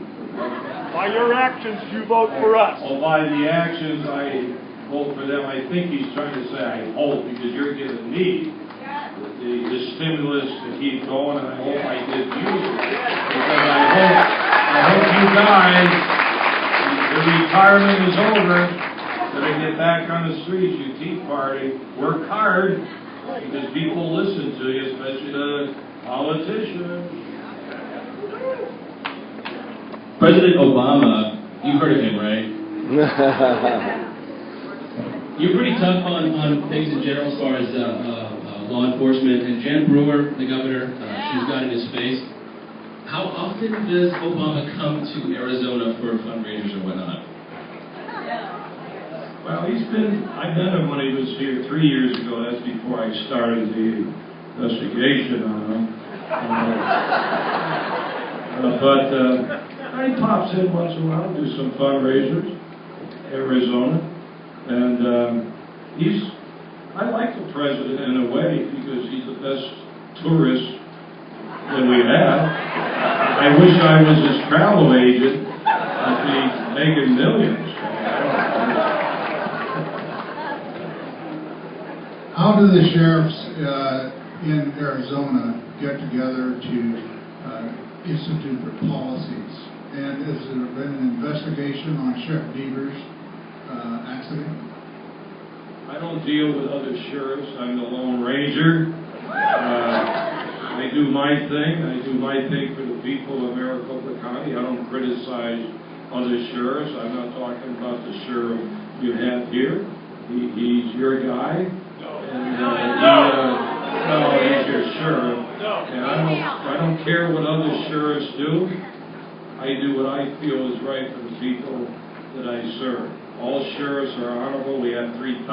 By your actions, you vote for us. Or by the actions, I vote for them. I think he's trying to say I hope, because you're giving me the stimulus to keep going, and I hope I did use it. Because I hope you guys, the retirement is over, that I get back on the streets, you Tea Party, work hard, because people listen to you, especially the politicians. President Obama, you heard of him, right? You're pretty tough on things in general as far as law enforcement. And Jan Brewer, the governor, she's got in his face. How often does Obama come to Arizona for fundraisers or whatnot? Well, I met him when he was here 3 years ago. That's before I started the investigation on him. He pops in once in a while, do some fundraisers, Arizona, and I like the president in a way because he's the best tourist that we have. I wish I was his travel agent. I'd be making millions. How do the sheriffs in Arizona get together to institute their policies? And has there been an investigation on Sheriff Deaver's accident? I don't deal with other sheriffs. I'm the Lone Ranger. I do my thing. I do my thing for the people of Maricopa County. I don't criticize other sheriffs. I'm not talking about the sheriff you have here. He's your guy. And he's your sheriff. And I don't care what other sheriffs do. I do what I feel is right for the people that I serve. All sheriffs are honorable. We have 3,000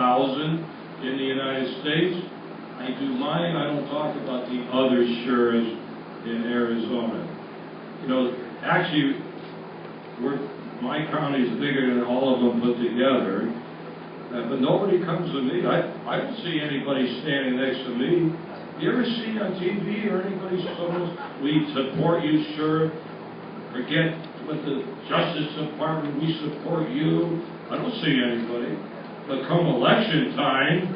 in the United States. I do mine. I don't talk about the other sheriffs in Arizona. You know, actually, my county is bigger than all of them put together. But nobody comes to me. I don't see anybody standing next to me. You ever see on TV or anybody someone, we support you, Sheriff? Forget what the Justice Department, we support you. I don't see anybody. But come election time,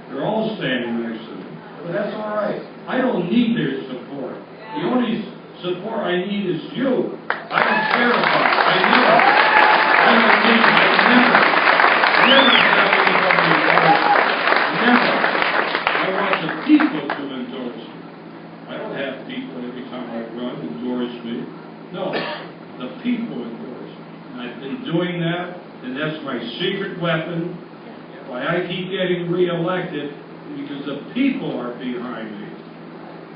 they're all standing next to me. But that's all right. I don't need their support. The only support I need is you. I don't care about it. I never have anybody endorse. Never. I want the people to endorse me. I don't have people every time I run endorse me. No, the people endorse me. And I've been doing that that's my secret weapon. Why I keep getting reelected, because the people are behind me.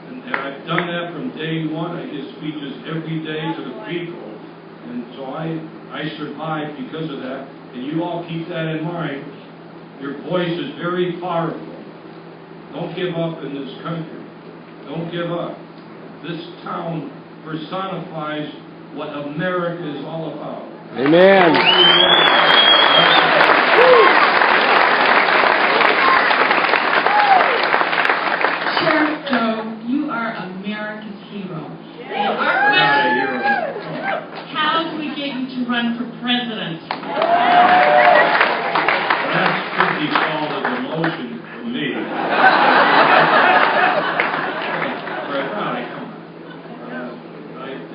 And I've done that from day one. I give speeches every day to the people. And so I survived because of that. And you all keep that in mind. Your voice is very powerful. Don't give up in this country. Don't give up. This town personifies what America is all about. Amen. Sherrif Joe, you are America's hero. And our I'm not a question, hero. how do we get you to run for president? That's pretty called a demotion for me.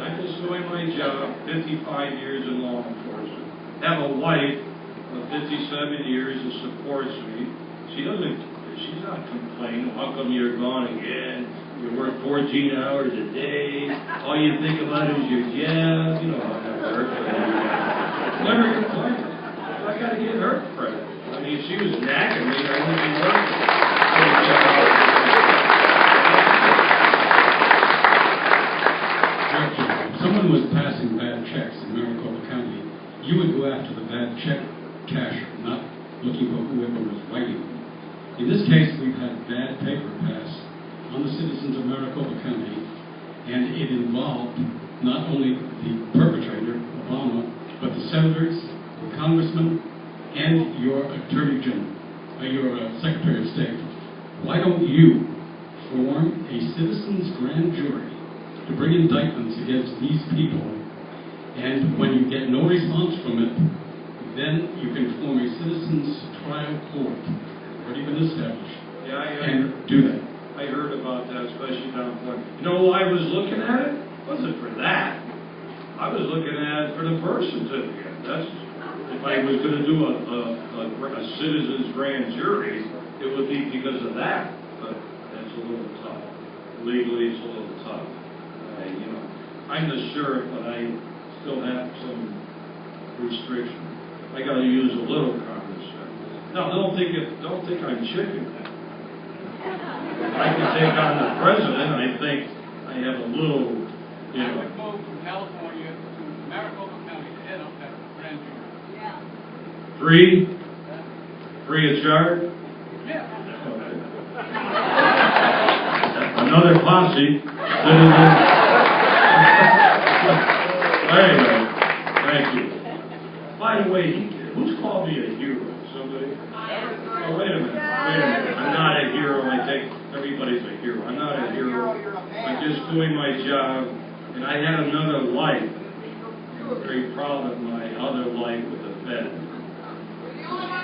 I'm just doing my job, 55 years in law enforcement. Have a wife of 57 years that supports me. She's not complaining, how come you're gone again? You work 14 hours a day. All you think about is your job. You know how that works. Never complain. I got to give her credit. I mean, if she was nagging me, I wouldn't be working. If someone was passing bad checks in Maricopa County, you would go after the bad check casher, not looking for whoever was writing. In this case, we've had bad paper passed on the citizens of Maricopa County, and it involved not only the perpetrator, Obama, but the senators, the congressmen, and your attorney general, your secretary of state. Why don't you form a citizens' grand jury to bring indictments against these people, and when you get no response from it, then you can form a citizens' trial court, already been established, and do that. I heard about that, especially down Florida. You know why I was looking at it? It wasn't for that. I was looking at it for the birth certificate. That's, if I was going to do a citizens' grand jury, it would be because of that. But that's a little tough. Legally, it's a little tough. I'm the sheriff, but I still have some restrictions. I got to use a little common sense. No, don't think I'm chicken. I can take on the president. I think I have a little, I would go from California to Maricopa County to head up that grand jury. Yeah. Free of charge? Yeah. Okay. Another posse. Anyway, thank you. By the way, who's called me a hero? Somebody? Oh, wait a minute. I'm not a hero. I think everybody's a hero. I'm not a hero. I'm just doing my job, and I had another life. I'm very proud of my other life with the Fed.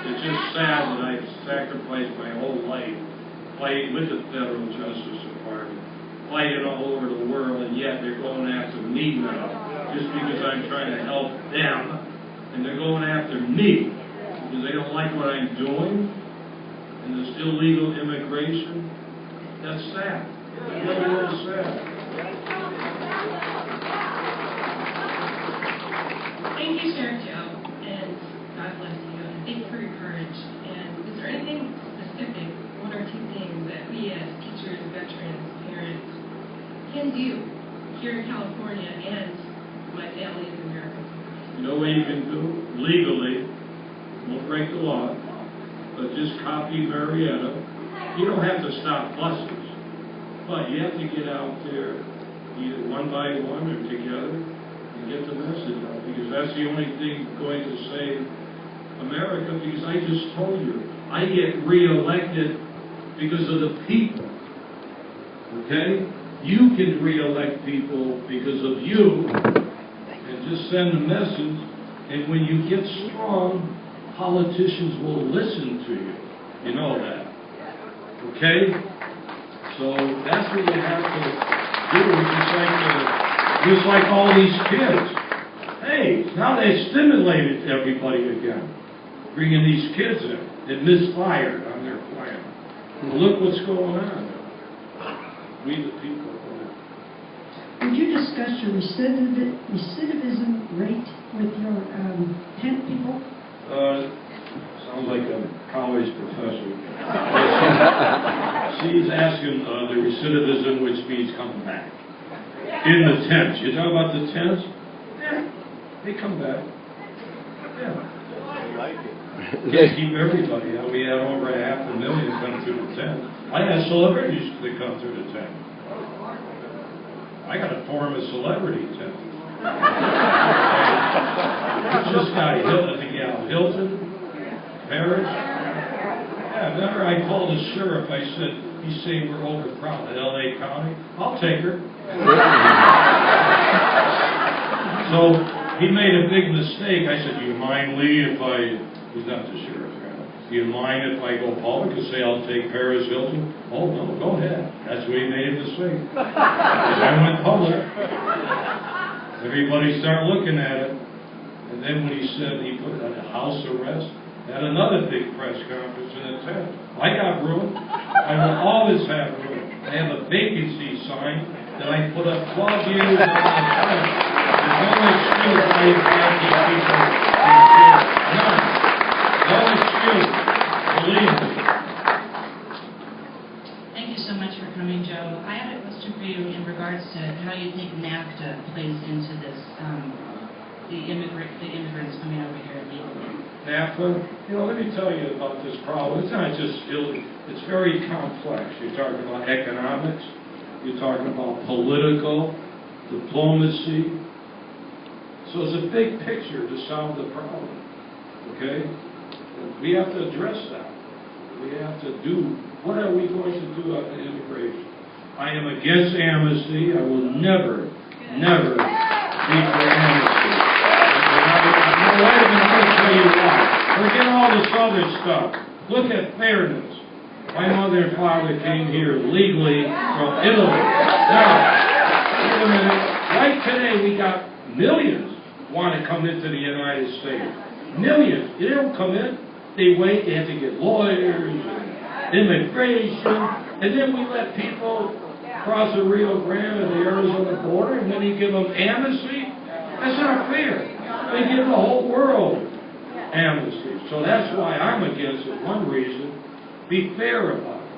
It's just sad that I've sacrificed my whole life fighting with the Federal Justice Department, fighting all over the world, and yet they're going after me now, just because I'm trying to help them, and they're going after me because they don't like what I'm doing, and there's illegal immigration. That's sad. It's really sad. Thank you, Sherrif Joe, and God bless you, and thank you for your courage. And is there anything specific, one or two things that we as teachers, veterans, parents can do here in California and my family in America? You know what you can do? Legally, won't break the law, but just copy Marietta. You don't have to stop buses, but you have to get out there either one by one or together and get the message out, because that's the only thing going to save America, because I just told you, I get reelected because of the people. Okay? You can reelect people because of you, and just send a message, and when you get strong, politicians will listen to you. You know that. Okay? So that's what you have to do. Just like all these kids. Hey, now they stimulated everybody again, bringing these kids in that misfired on their plan. Well, look what's going on. We the people. Would you discuss your recidivism rate with your tent people? Sounds like a college professor. She's asking the recidivism, which means coming back. In the tents. You talk about the tents? Yeah, they come back. Yeah. Can't keep everybody. We had over 500,000 come through the tent. I had celebrities that come through the tent. I got to form a celebrity tent. This guy, Hilton, Paris. Yeah, remember I called the sheriff. I said, he's saying we're overcrowded. L.A. County. I'll take her. So he made a big mistake. I said, do you mind, Lee, if he's not the sheriff. Do you mind if I go public and say I'll take Paris Hilton? Oh, no, go ahead. That's where he made a mistake. Because I went public. Everybody started looking at it. And then when he said he put on a house arrest, had another big press conference in a tent. I got room. I will always have room. I have a vacancy sign that I put up 12 years on the tent. There's no excuse why you can't keep people in jail. None. No excuse. Believe me. Thank you so much for coming, Joe. I had a question for you in regards to how you think NAFTA plays into this, the immigrants coming over here illegally. NAFTA, let me tell you about this problem. It's not just it's very complex. You're talking about economics. You're talking about political, diplomacy. So it's a big picture to solve the problem. Okay? We have to address that. We have to do, what are we going to do on immigration? I am against amnesty. I will never be for amnesty. Wait a minute, I'm going to tell you why. Forget all this other stuff. Look at fairness. My mother and father came here legally from Italy. Now, wait a minute. Right today, we got millions want to come into the United States. Millions. They don't come in. They wait. They have to get lawyers and immigration. And then we let people cross the Rio Grande and the Arizona border, and then you give them amnesty? That's not fair. They give the whole world amnesty. So that's why I'm against it. One reason, be fair about it.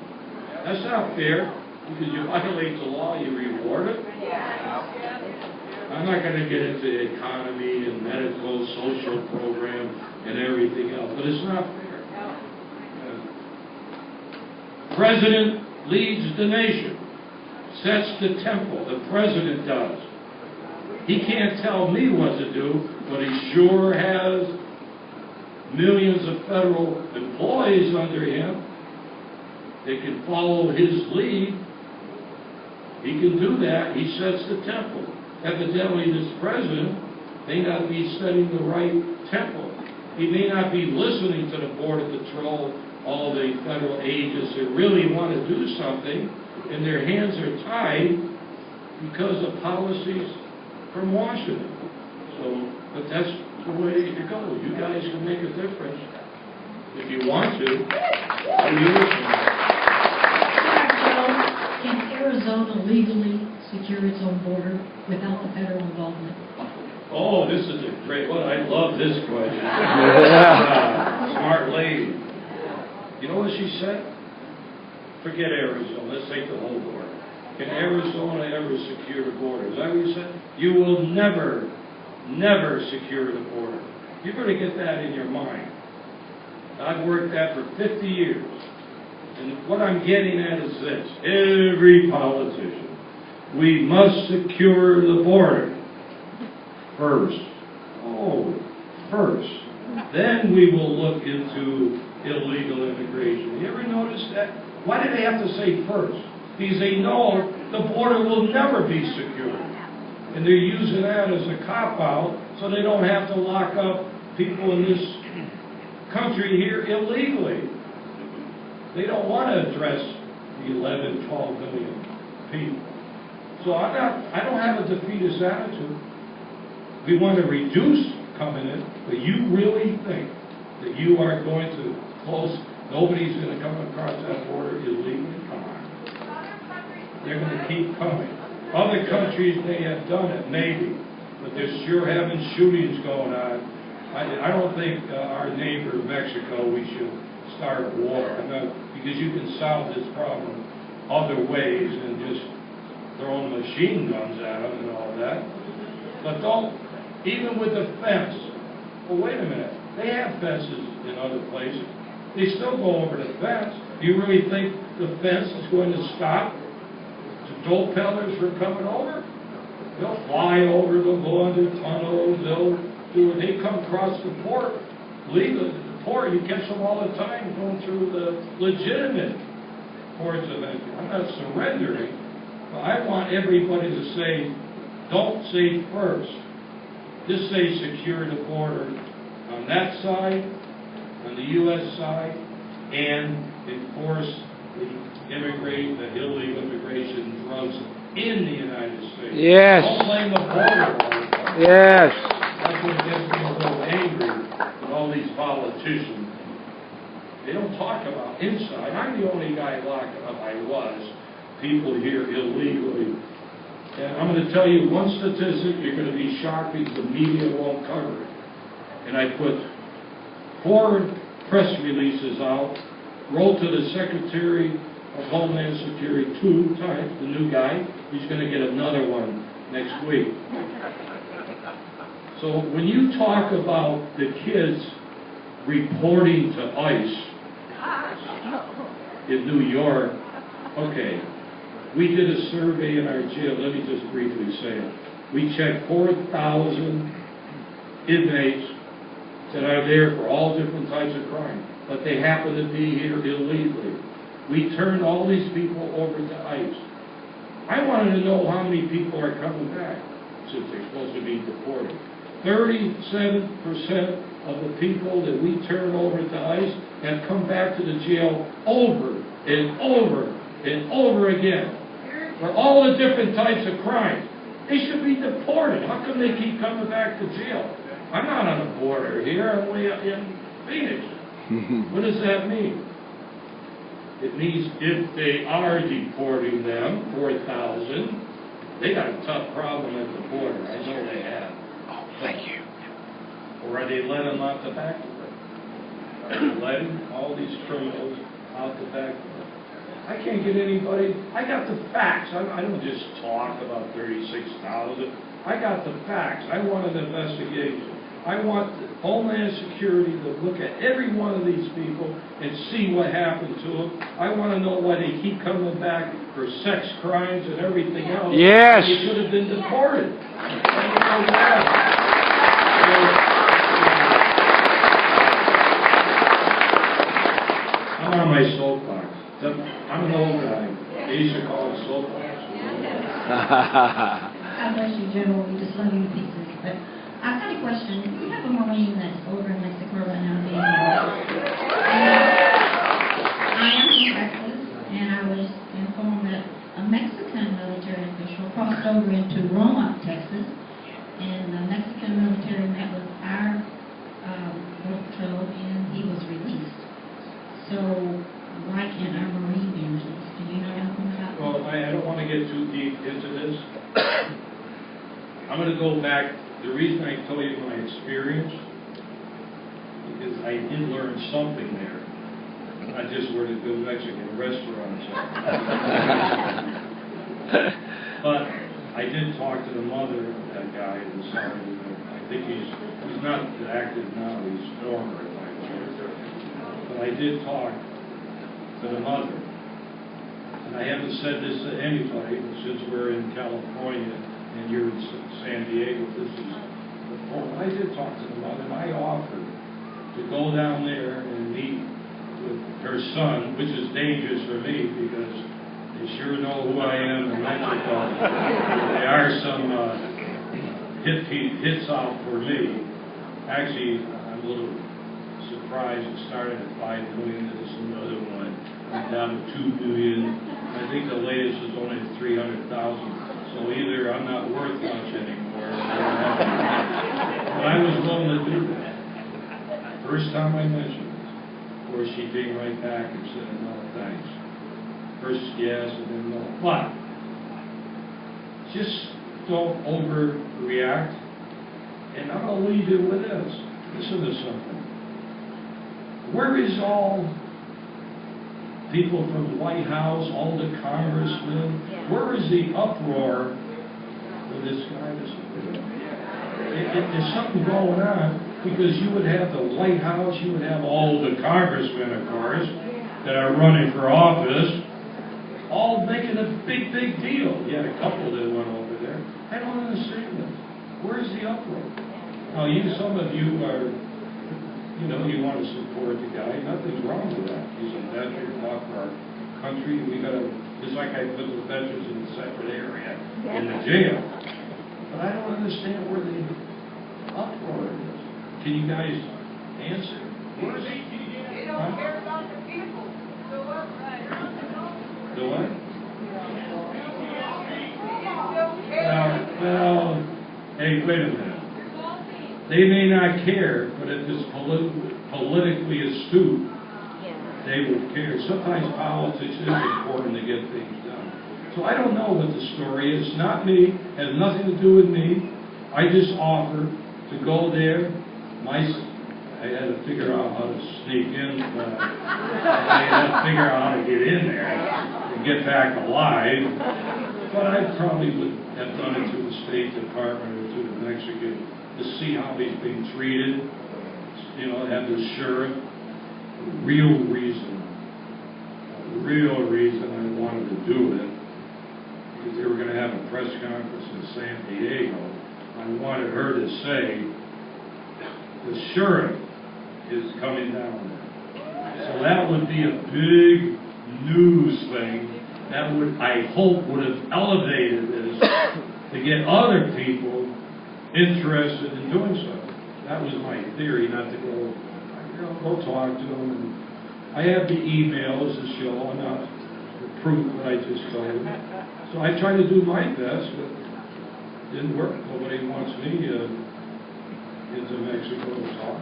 That's not fair, because you violate the law, you reward it. I'm not going to get into the economy and medical, social program and everything else, but it's not fair. President leads the nation, sets the tempo. The president does. He can't tell me what to do, but he sure has millions of federal employees under him. They can follow his lead. He can do that. He sets the tempo. Evidently, this president may not be setting the right tempo. He may not be listening to the Border Patrol, all the federal agents that really want to do something, and their hands are tied because of policies from Washington. But that's the way to go. You guys can make a difference if you want to. Can Arizona legally secure its own border without the federal involvement? Oh, this is a great one. I love this question. Smart lady. You know what she said? Forget Arizona. Let's take the whole border. Can Arizona ever secure the border? Is that what you said? You will never secure the border. You better get that in your mind. I've worked that for 50 years. And what I'm getting at is this. Every politician, we must secure the border first. Oh, first. Then we will look into illegal immigration. You ever notice that? Why do they have to say first? Because they know the border will never be secure. And they're using that as a cop-out so they don't have to lock up people in this country here illegally. They don't want to address the 11, 12 million people. So I don't have a defeatist attitude. We want to reduce coming in, but you really think that you are going to close, nobody's going to come across that border illegally? Come on. They're going to keep coming. Other countries may have done it, maybe, but they're sure having shootings going on I don't think our neighbor Mexico, we should start a war. I'm not, because you can solve this problem other ways than just throwing machine guns at them and all that. But don't, even with the fence, well, wait a minute, they have fences in other places. They still go over the fence. Do you really think the fence is going to stop the dope peddlers from coming over? They'll fly over, they'll go under tunnels, they'll do it. They come across the port, leave the port, you catch them all the time going through the legitimate ports of entry. I'm not surrendering, but I want everybody to say, don't say first. Just say secure the border on that side, on the U.S. side, and enforce the illegal immigration drugs in the United States. Yes. Don't blame the border all the time. Yes. That's what gets me so angry with all these politicians. They don't talk about inside. I'm the only guy locked up. I was. People here illegally. And I'm going to tell you one statistic. You're going to be shocked because the media won't cover it. And I put 4 press releases out, wrote to the Secretary of Homeland Security 2 times, the new guy. He's going to get another one next week. So when you talk about the kids reporting to ICE in New York, okay, we did a survey in our jail. Let me just briefly say it. We checked 4,000 inmates that are there for all different types of crime, but they happen to be here illegally. We turned all these people over to ICE. I wanted to know how many people are coming back since they're supposed to be deported. 37% of the people that we turn over to ICE have come back to the jail over and over and over again for all the different types of crimes. They should be deported. How come they keep coming back to jail? I'm not on the border here. I'm way up in Phoenix. What does that mean? It means if they are deporting them, 4,000, they got a tough problem at the border. I know they have. Oh, thank you. Or are they letting them out the back door? Are they letting all these criminals out the back door? I can't get anybody. I got the facts. I don't just talk about 36,000. I got the facts. I want an investigation. I want Homeland Security to look at every one of these people and see what happened to them. I want to know why they keep coming back for sex crimes and everything else. Yes. They should have been deported. I'm on my soapbox. I'm an old guy. They used to call it soapbox. God bless you, General. We just love you to pieces. But I've got a question. We have a Marine that's over in Mexico right now being I am from Texas, and I was informed that a Mexican military official crossed over into Roma, Texas, and the Mexican military met with our border patrol, and he was released. So why can't our Marine be released? Do you know anything about that? Well, I don't want to get too deep into this. I'm going to go back. The reason I tell you my experience, because I did learn something there, not just where the good Mexican restaurants are. But I did talk to the mother of that guy who decided, I think he's not active now, he's former, but I did talk to the mother. And I haven't said this to anybody, since we're in California and you're in San Diego, this is the point. I did talk to the mother, and I offered to go down there and meet with her son, which is dangerous for me because they sure know who I am in Mexico. There are some hits out for me. Actually, I'm a little surprised it started at 5 million, and there's another one. I'm down to 2 million. I think the latest is only 300,000. So either I'm not worth much anymore, but I was willing to do that. First time I mentioned it. Of course, she came right back and said, no, thanks. First yes, and then no. But just don't overreact. And I'm going to leave you with this. listen to something. Where is all people from the White House, all the congressmen? Where is the uproar for this guy? There's something going on, because you would have the White House, you would have all the congressmen, of course, that are running for office, all making a big, big deal. You had a couple that went over there. I don't understand this. Where's the uproar? Now, some of you are, you want to support the guy. Nothing's wrong with that. He's a veteran, fought for our country. We got to, just like I put the veterans in a separate area in the jail. But I don't understand where the uproar is. Can you guys answer? Where is it? They don't care about the people. So what? The what? Well, hey, wait a minute. They may not care, but if it's politically astute, they would care. Sometimes politics is important to get things done. So I don't know what the story is. It's not me. It has nothing to do with me. I just offered to go there. I had to figure out how to sneak in. I had to figure out how to get in there and get back alive. But I probably would have done it through the State Department or through the Mexican to see how he's being treated. Have the sheriff. The real reason I wanted to do it, because they were going to have a press conference in San Diego. I wanted her to say, the sheriff is coming down there. So that would be a big news thing. That would, I hope, would have elevated this to get other people interested in doing so. That was my theory, not to go talk to them. And I have the emails to show enough to prove what I just told you. So I tried to do my best, but it didn't work. Nobody wants me into Mexico to talk.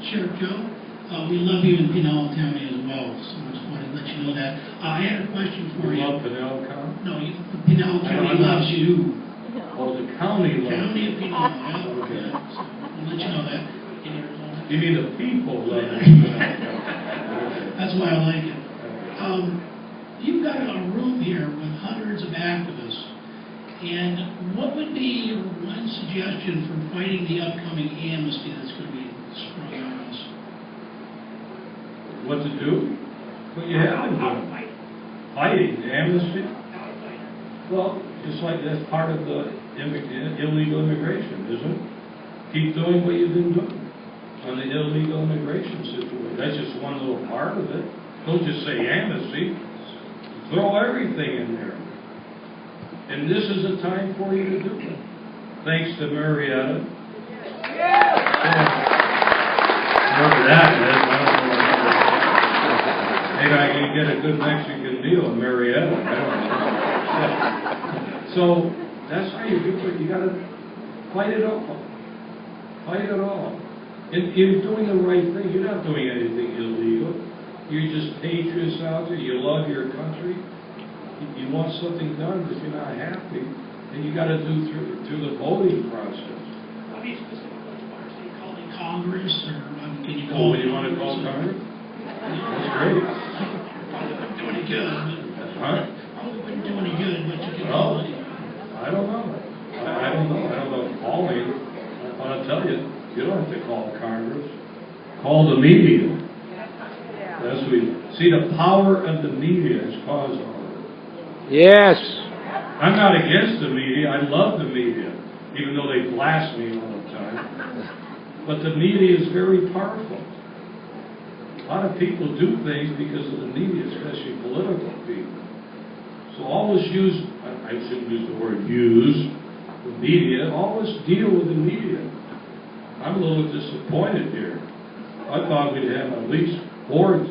Sherrif Joe, we love you in Pinal County as well, so I just wanted to let you know that. I had a question for you. Love Pinal County? No, Pinal County loves you. Oh, the county loves County of Pinal, Okay. yeah. So I'll let you know that. You mean the people love it? That's why I like it. You've got a room here with hundreds of activists, and what would be your one suggestion for fighting the upcoming amnesty that's going to be sprung on us? What to do? What you have been doing. Fighting the amnesty? Well, just like that's part of the illegal immigration, isn't it? Keep doing what you've been doing on the illegal immigration situation. That's just one little part of it. Don't just say amnesty. Throw everything in there. And this is a time for you to do it. Thanks to Marietta. Whoever that is, I don't know. Maybe I can get a good Mexican meal in Marietta. I don't know. So that's how you do it. You got to fight it all. Fight it all. And you're doing the right thing. You're not doing anything illegal. You're just patriots out there. You love your country. You want something done, but if you're not happy, then you got to do through the voting process. What do you specifically want to say? Calling Congress, or can you Oh, call? you want to call Congress? That's great. Probably wouldn't do any good. Huh? Probably wouldn't do any good, but you can Oh, call it. I don't know. I don't know. I don't know. Calling. But I'll tell you, you don't have to call Congress. Call the media. That's what see, the power of the media has caused all of this. Yes. I'm not against the media. I love the media, even though they blast me all the time. But the media is very powerful. A lot of people do things because of the media, especially political people. So always use, I shouldn't use the word use, the media, always deal with the media. I'm a little disappointed here. I thought we'd have at least 4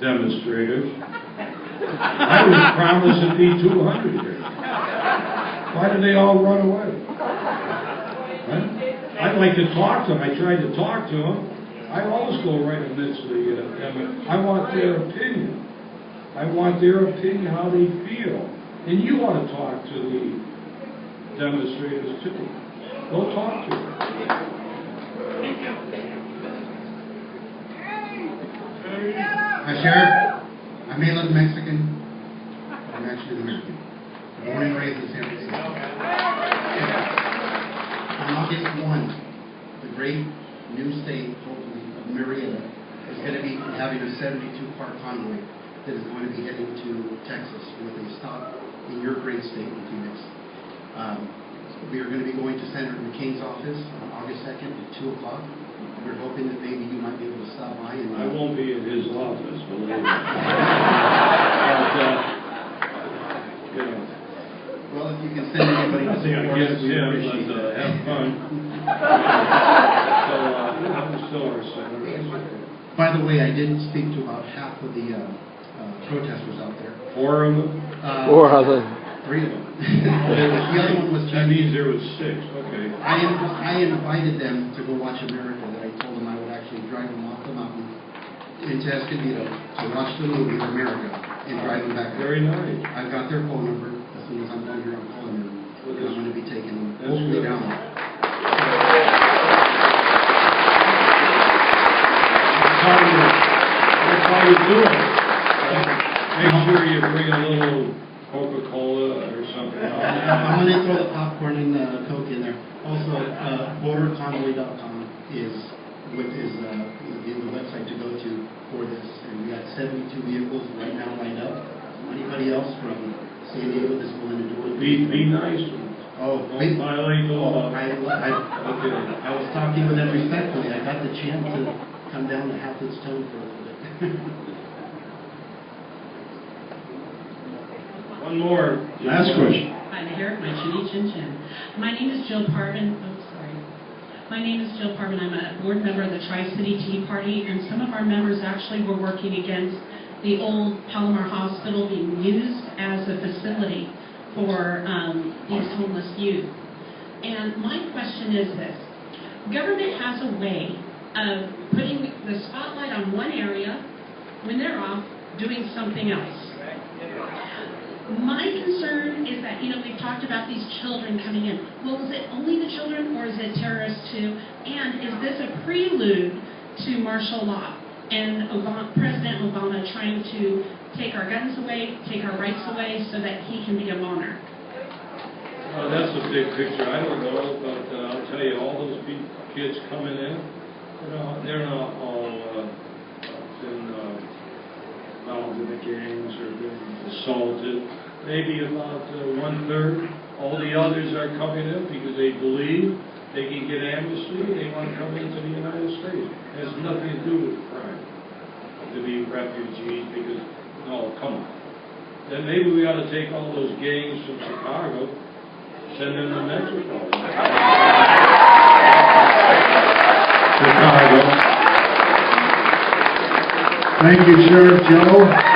demonstrators. I was promised it'd be 200 here. Why did they all run away? Huh? I'd like to talk to them. I tried to talk to them. I always go right amidst the I want their opinion. I want their opinion, how they feel. And you want to talk to the demonstrators too. Go talk to them. Sheriff, I'm Malin Mexican. I'm actually American. Born and raised in San Francisco. On August 1, the great new state, hopefully, of Marietta is going to be having a 72-car convoy that is going to be heading to Texas with a stop in your great state in Phoenix. We are going to be going to Senator McCain's office on August 2nd at 2 o'clock. We're hoping that maybe you might be able to stop by and... I won't be in his office, believe me. Well, if you can send anybody to support us, we appreciate that. Have fun. I'm still our senator. By the way, I did speak to about half of the protesters out there. 4 of them? 4 of them. 3 of them. The other one was... That means there was 6, okay. I invited them to go watch America, that I told them I would actually drive them off the mountain into Escondido to watch the movie America and drive them back. Very nice. I've got their phone number. As soon as I'm done here, I'm calling them. I'm going to be taking them That's hopefully good. down there. That's how you do it. Make sure you bring a little Coca-Cola or something. I'm going to throw the popcorn and the Coke in there. Also, borderconvoy.com is the website to go to for this. And we got 72 vehicles right now lined up. Anybody else from San Diego that's willing to do it? Be nice. Oh, don't violate the law. I was talking with them respectfully. I got the chance to come down to half its tone for a little bit. One more. Last question. I'm here at my Chinny Chin Chin. My name is Jill Parvin. My name is Jill Parvin. I'm a board member of the Tri-City Tea Party, and some of our members actually were working against the old Palomar Hospital being used as a facility for these homeless youth. And my question is this. Government has a way of putting the spotlight on one area when they're off doing something else. My concern is that, we've talked about these children coming in. Well, is it only the children or is it terrorists too? And is this a prelude to martial law and President Obama trying to take our guns away, take our rights away so that he can be a monarch? That's a big picture. I don't know, but I'll tell you, all those kids coming in, they're not all been involved in the gangs or been assaulted. Maybe about 1/3. All the others are coming in because they believe they can get amnesty and they want to come into the United States. It has nothing to do with crime, to be refugees, because, no, come on. Then maybe we ought to take all those gangs from Chicago, send them to Mexico. Thank you, Sherrif Joe.